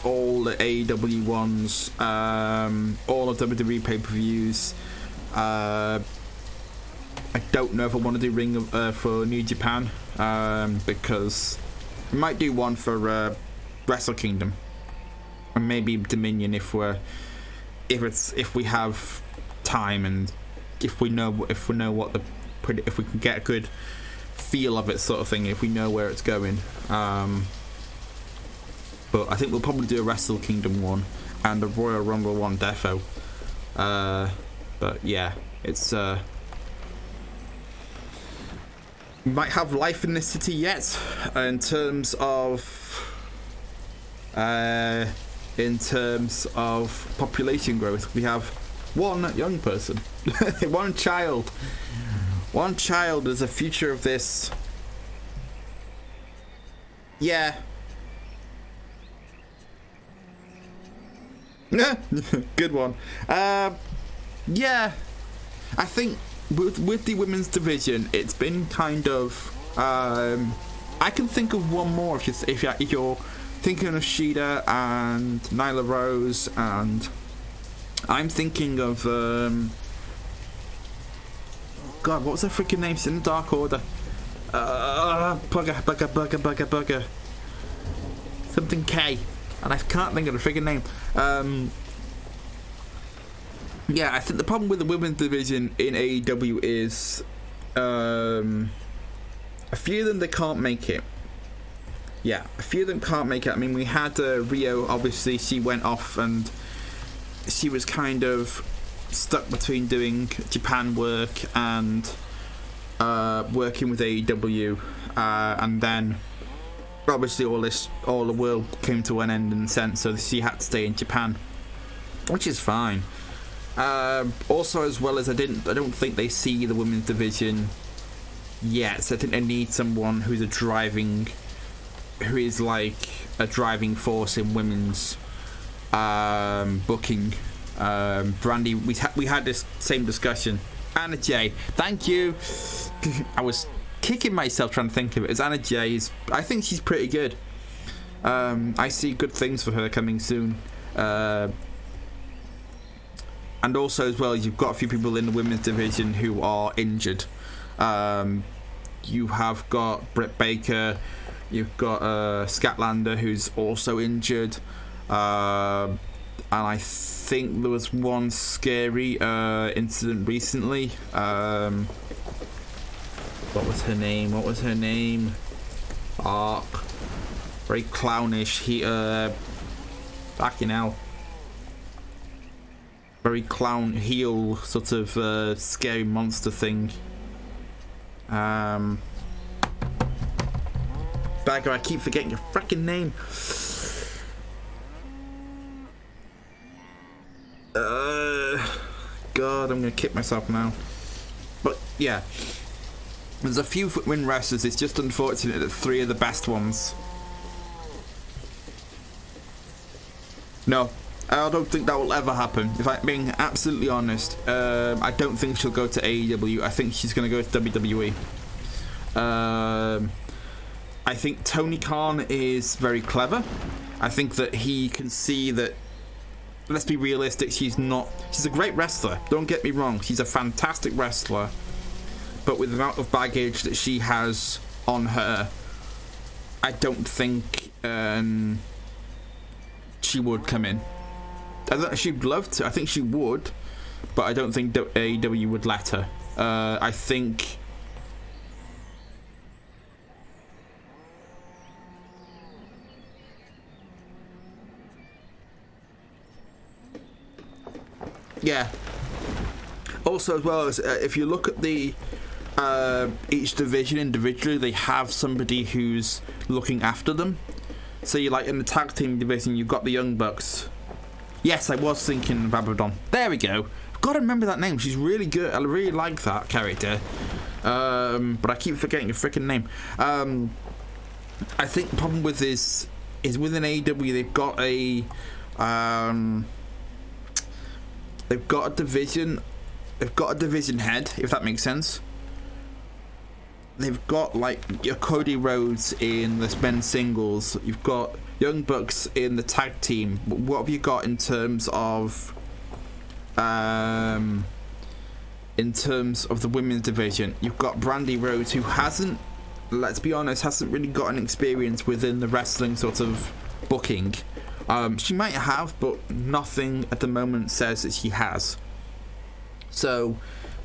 all the AEW ones, all of WWE pay-per-views. I don't know if I want to do Ring of, for New Japan, because We might do one for Wrestle Kingdom, and maybe Dominion if we have time, and if we know what if we can get a good feel of it, sort of thing, if we know where it's going. But I think we'll probably do a Wrestle Kingdom one and a Royal Rumble one defo. But yeah, it's we might have life in this city yet in terms of population growth. We have one young person, one child is the future of this. Yeah. Good one. Yeah, I think with the women's division, it's been kind of. I can think of one more if you're thinking of Shida and Nyla Rose, and I'm thinking of God, what was her freaking name? She's in the Dark Order. Bugger. Something K, and I can't think of the freaking name. Yeah, I think the problem with the women's division in AEW is a few of them, they can't make it. Yeah, a few of them can't make it. I mean, we had Rio, obviously, she went off and she was kind of stuck between doing Japan work and working with AEW, and then obviously all the world came to an end in a sense, so she had to stay in Japan, which is fine. Also, as well as I don't think they see the women's division yet, so I think they need someone who is like a driving force in women's booking. Brandy, we had this same discussion. Anna Jay, thank you. I was kicking myself trying to think of it. It's Anna Jay. I think she's pretty good. I see good things for her coming soon. And also, as well, you've got a few people in the women's division who are injured. You have got Britt Baker, you've got Scatlander, who's also injured, and I think there was one scary incident recently. What was her name? Ark. Very clownish. Fucking hell. Very clown heel sort of scary monster thing. Bagger, I keep forgetting your freaking name. God, I'm gonna kick myself now. But yeah, there's a few women wrestlers. It's just unfortunate that three of the best ones. No. I don't think that will ever happen. If I'm being absolutely honest, I don't think she'll go to AEW. I think she's going to go to WWE. I think Tony Khan is very clever. I think that he can see that. Let's be realistic. She's a great wrestler. Don't get me wrong. She's a fantastic wrestler. But with the amount of baggage that she has on her, I don't think she would come in. She'd love to. I think she would, but I don't think AEW would let her. I think. Yeah. Also, as well as if you look at the each division individually, they have somebody who's looking after them. So you like in the tag team division, you've got the Young Bucks. Yes, I was thinking of Abaddon. There we go. I've got to remember that name. She's really good. I really like that character. But I keep forgetting her freaking name. I think the problem with this is within AEW they've got a division. They've got a division head, if that makes sense. They've got like your Cody Rhodes in the men's singles. You've got Young Bucks in the tag team. What have you got in terms of the women's division? You've got Brandy Rhodes, who hasn't let's be honest, hasn't really got an experience within the wrestling sort of booking. She might have, but nothing at the moment says that she has. So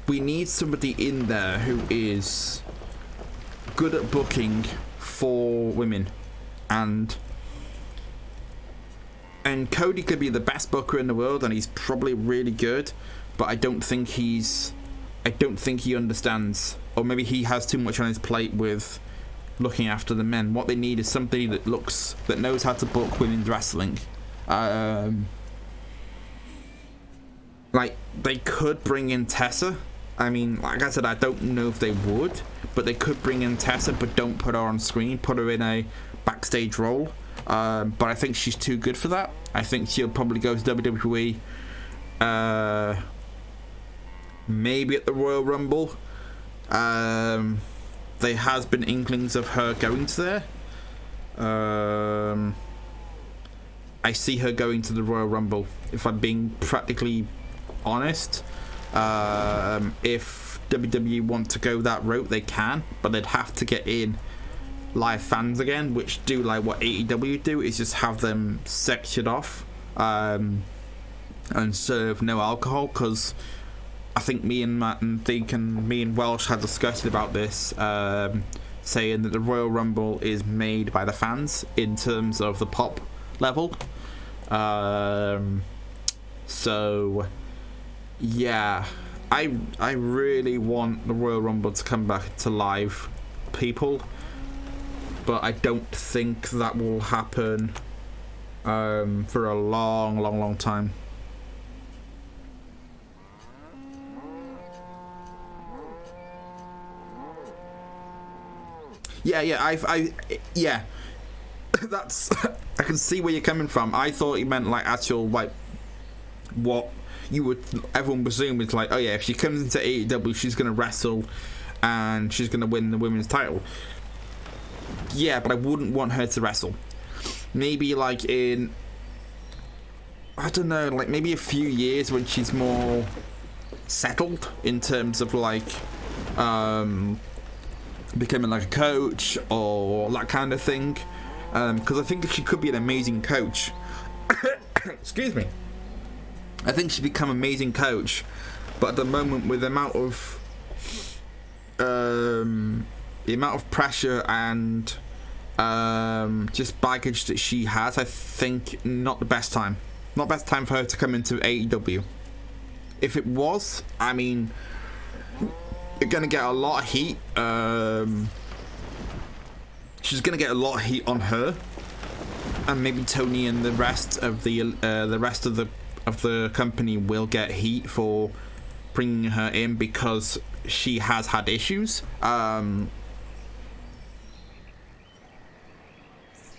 we need somebody in there who is good at booking for women, and Cody could be the best booker in the world, and he's probably really good, but I don't think he understands, or maybe he has too much on his plate with looking after the men. What they need is somebody that knows how to book women's wrestling. Like, they could bring in Tessa. I mean, like I said, I don't know if they would, but they could bring in Tessa, but don't put her on screen. Put her in a backstage role. But I think she's too good for that. I think she'll probably go to WWE. Maybe at the Royal Rumble. There has been inklings of her going to there. I see her going to the Royal Rumble, if I'm being practically honest. If WWE want to go that route, they can, but they'd have to get in live fans again, which do like what AEW do, is just have them sectioned off and serve no alcohol, because I think me and Matt and Deacon, me and Welsh had discussion about this, saying that the Royal Rumble is made by the fans in terms of the pop level. So yeah, I really want the Royal Rumble to come back to live people, but I don't think that will happen for a long time. Yeah. That's I can see where you're coming from. I thought you meant like actual, like, what you would everyone presume is like, oh yeah, if she comes into AEW, she's gonna wrestle and she's gonna win the women's title. Yeah, but I wouldn't want her to wrestle. Maybe like in, I don't know, like maybe a few years when she's more settled in terms of like becoming like a coach or that kind of thing, because I think she could be an amazing coach. Excuse me. I think she'd become an amazing coach, but at the moment, with the amount of pressure and just baggage that she has, I think not the best time. Not best time for her to come into AEW. If it was, I mean, you're gonna get a lot of heat. She's gonna get a lot of heat on her, and maybe Tony and the rest of the company will get heat for bringing her in because she has had issues.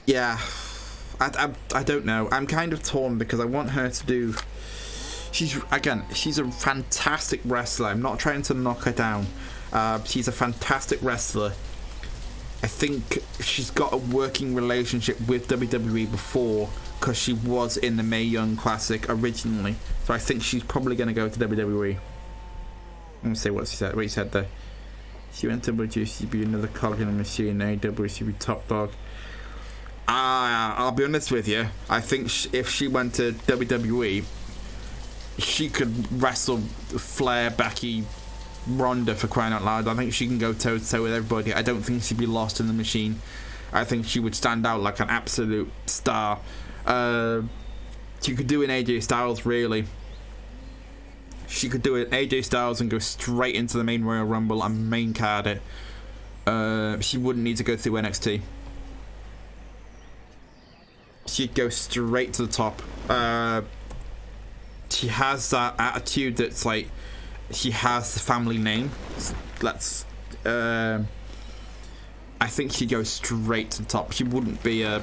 Yeah, I don't know. I'm kind of torn because I want her to do. She's a fantastic wrestler. I'm not trying to knock her down. She's a fantastic wrestler. I think she's got a working relationship with WWE before, because she was in the Mae Young Classic originally. So I think she's probably going to go to WWE. Let me see what she said. What he said there. She went to WCW, another cog in the machine. AEW, she'd be top dog. I'll be honest with you. I think if she went to WWE, she could wrestle Flair, Becky, Ronda, for crying out loud. I think she can go toe to toe with everybody. I don't think she'd be lost in the machine. I think she would stand out like an absolute star. She could do an AJ Styles, really. She could do an AJ Styles and go straight into the main Royal Rumble and main card it. She wouldn't need to go through NXT. She'd go straight to the top. She has that attitude that's like, she has the family name. I think she'd go straight to the top. She wouldn't be an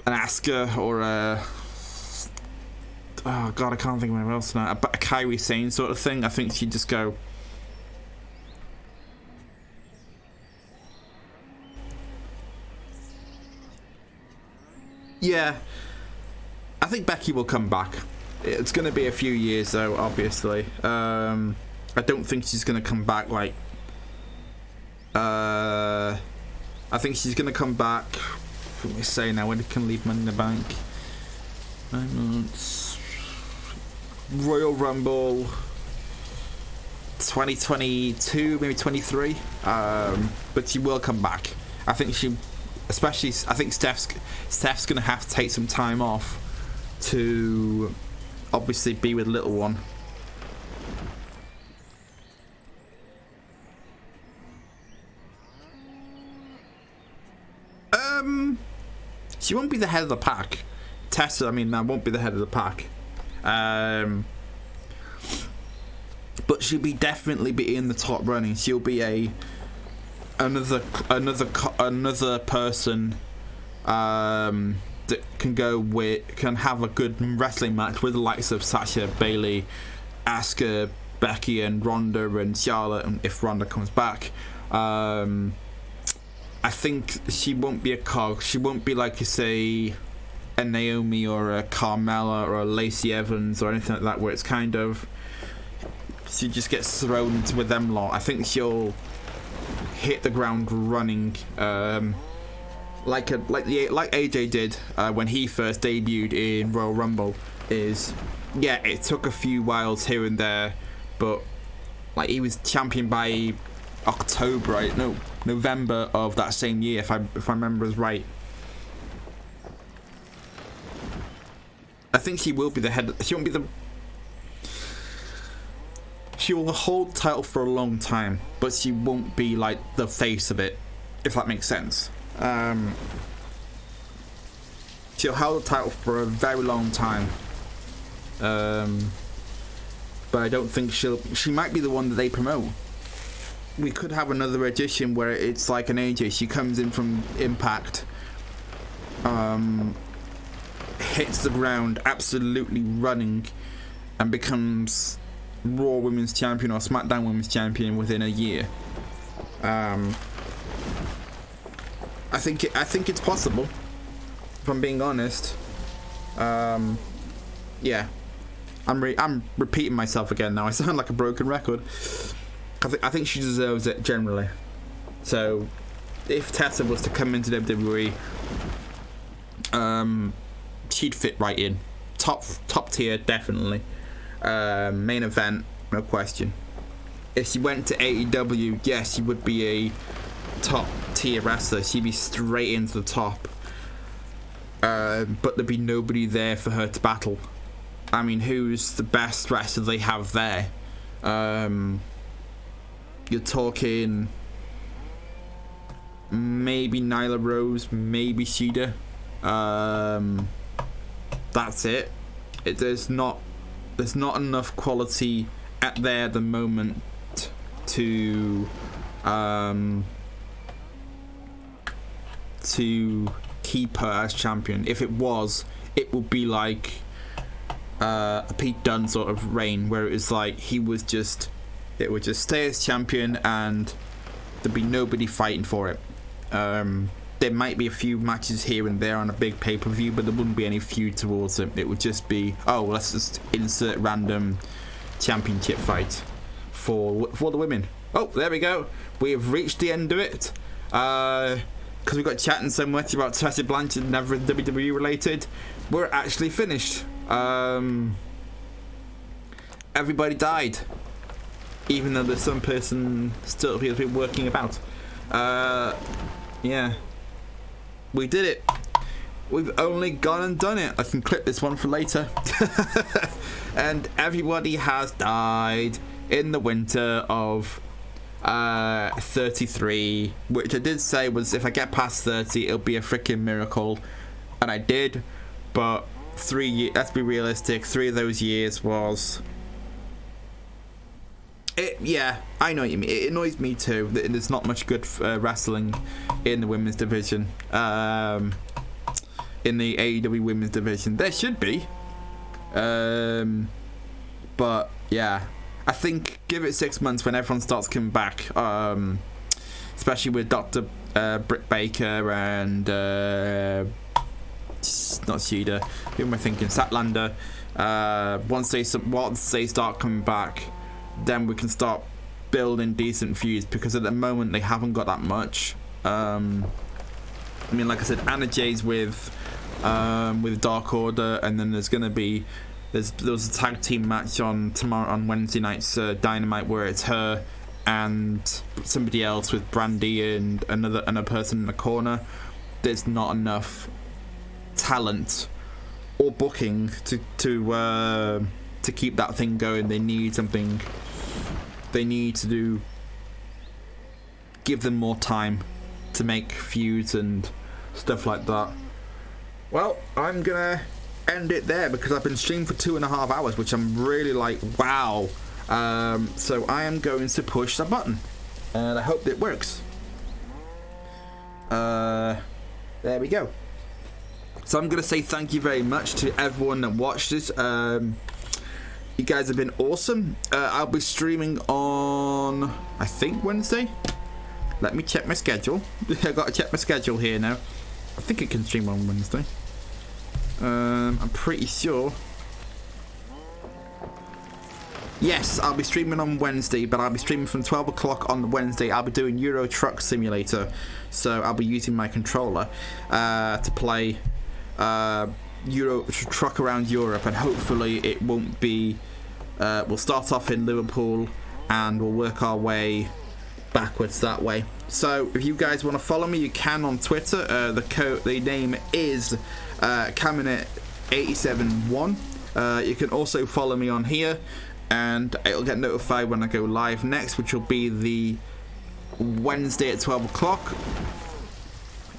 Asuka or a, oh god, I can't think of anyone else now. A Kairi Sane sort of thing. I think she'd just go. Yeah, I think Becky will come back. It's going to be a few years though, obviously. I don't think she's going to come back like I think she's gonna come back. What do we say now? When it can leave Money in the Bank? 9 months. Royal Rumble 2022, maybe 23. But she will come back. I think I think Steph's gonna have to take some time off to obviously be with little one. She won't be the head of the pack. Tessa, I mean, won't be the head of the pack. But she'll definitely be in the top running. She'll be another person that can have a good wrestling match with the likes of Sasha, Bailey, Asuka, Becky, and Ronda and Charlotte, and if Ronda comes back. I think she won't be a cog. She won't be like, you say, a Naomi or a Carmella or a Lacey Evans or anything like that, where it's kind of she just gets thrown into with them lot. I think she'll hit the ground running, like AJ did when he first debuted in Royal Rumble. It took a few whiles here and there, but like he was champion by November of that same year, if I remember as right. I think she will be the head. She won't be the. She will hold the title for a long time, but she won't be like the face of it, if that makes sense. She'll hold the title for a very long time. But I don't think she might be the one that they promote. We could have another edition where it's like an AJ. She comes in from Impact, hits the ground absolutely running, and becomes Raw Women's Champion or SmackDown Women's Champion within a year. I think it's possible, if I'm being honest. Yeah, I'm repeating myself again now. I sound like a broken record. I think she deserves it generally. So, if Tessa was to come into WWE, she'd fit right in. Top tier, definitely. Main event, no question. If she went to AEW, yes, she would be a top tier wrestler. She'd be straight into the top. But there'd be nobody there for her to battle. I mean, who's the best wrestler they have there? You're talking maybe Nyla Rose, maybe Shida. That's it. There's not enough quality at the moment to keep her as champion. If it was, it would be like a Pete Dunne sort of reign, where it was like it would just stay as champion and there'd be nobody fighting for it. There might be a few matches here and there on a big pay-per-view, but there wouldn't be any feud towards it. It would just be, let's just insert random championship fight for the women. Oh, there we go. We have reached the end of it. Because we got chatting so much about Tessa Blanchard and everything WWE related, we're actually finished. Everybody died. Even though there's some person still appears to be working about. Yeah. We did it. We've only gone and done it. I can clip this one for later. And everybody has died in the winter of 33, which I did say was, if I get past 30, it'll be a freaking miracle. And I did. But 3 years, let's be realistic, 3 of those years was... Yeah, I know what you mean. It annoys me too that there's not much good wrestling in the women's division. In the AEW women's division, there should be. But yeah, I think give it 6 months when everyone starts coming back. Especially with Dr. Britt Baker and not Shida. Who am I thinking? Statlander. Once they start coming back, then we can start building decent feuds, because at the moment they haven't got that much. I mean, like I said, Anna Jay's with Dark Order, and then there's gonna be there was a tag team match on Wednesday night's Dynamite, where it's her and somebody else with Brandy and a person in the corner. There's not enough talent or booking to keep that thing going. They need something. They need to give them more time to make feuds and stuff like that. Well, I'm gonna end it there because I've been streaming for 2.5 hours, which I'm really like, wow. So I am going to push the button, and I hope it works. There we go. So I'm gonna say thank you very much to everyone that watched this. You guys have been awesome. I'll be streaming on, I think, Wednesday. Let me check my schedule. I gotta check my schedule here now. I think it can stream on Wednesday. I'm pretty sure. Yes, I'll be streaming on Wednesday, but I'll be streaming from 12 o'clock on Wednesday. I'll be doing Euro Truck Simulator, so I'll be using my controller to play Euro Truck around Europe, and hopefully it won't be. We'll start off in Liverpool, and we'll work our way backwards that way. So if you guys want to follow me, you can on Twitter. The name is Cabinet871. You can also follow me on here, and it'll get notified when I go live next, which will be the Wednesday at 12 o'clock.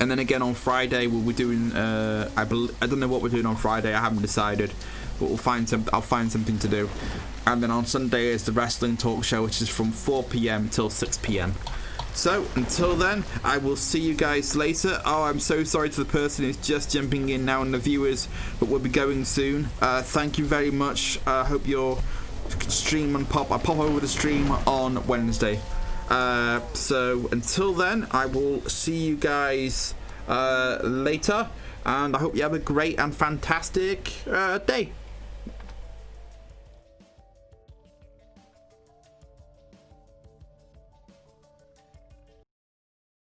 And then again on Friday we'll be doing I don't know what we're doing on Friday. I haven't decided, but I'll find something to do. And then on Sunday is the wrestling talk show, which is from 4 p.m. till 6 p.m. So until then, I will see you guys later. Oh, I'm so sorry to the person who's just jumping in now and the viewers, but we'll be going soon. Thank you very much. I hope your stream and I pop over the stream on Wednesday. So until then, I will see you guys later, and I hope you have a great and fantastic day.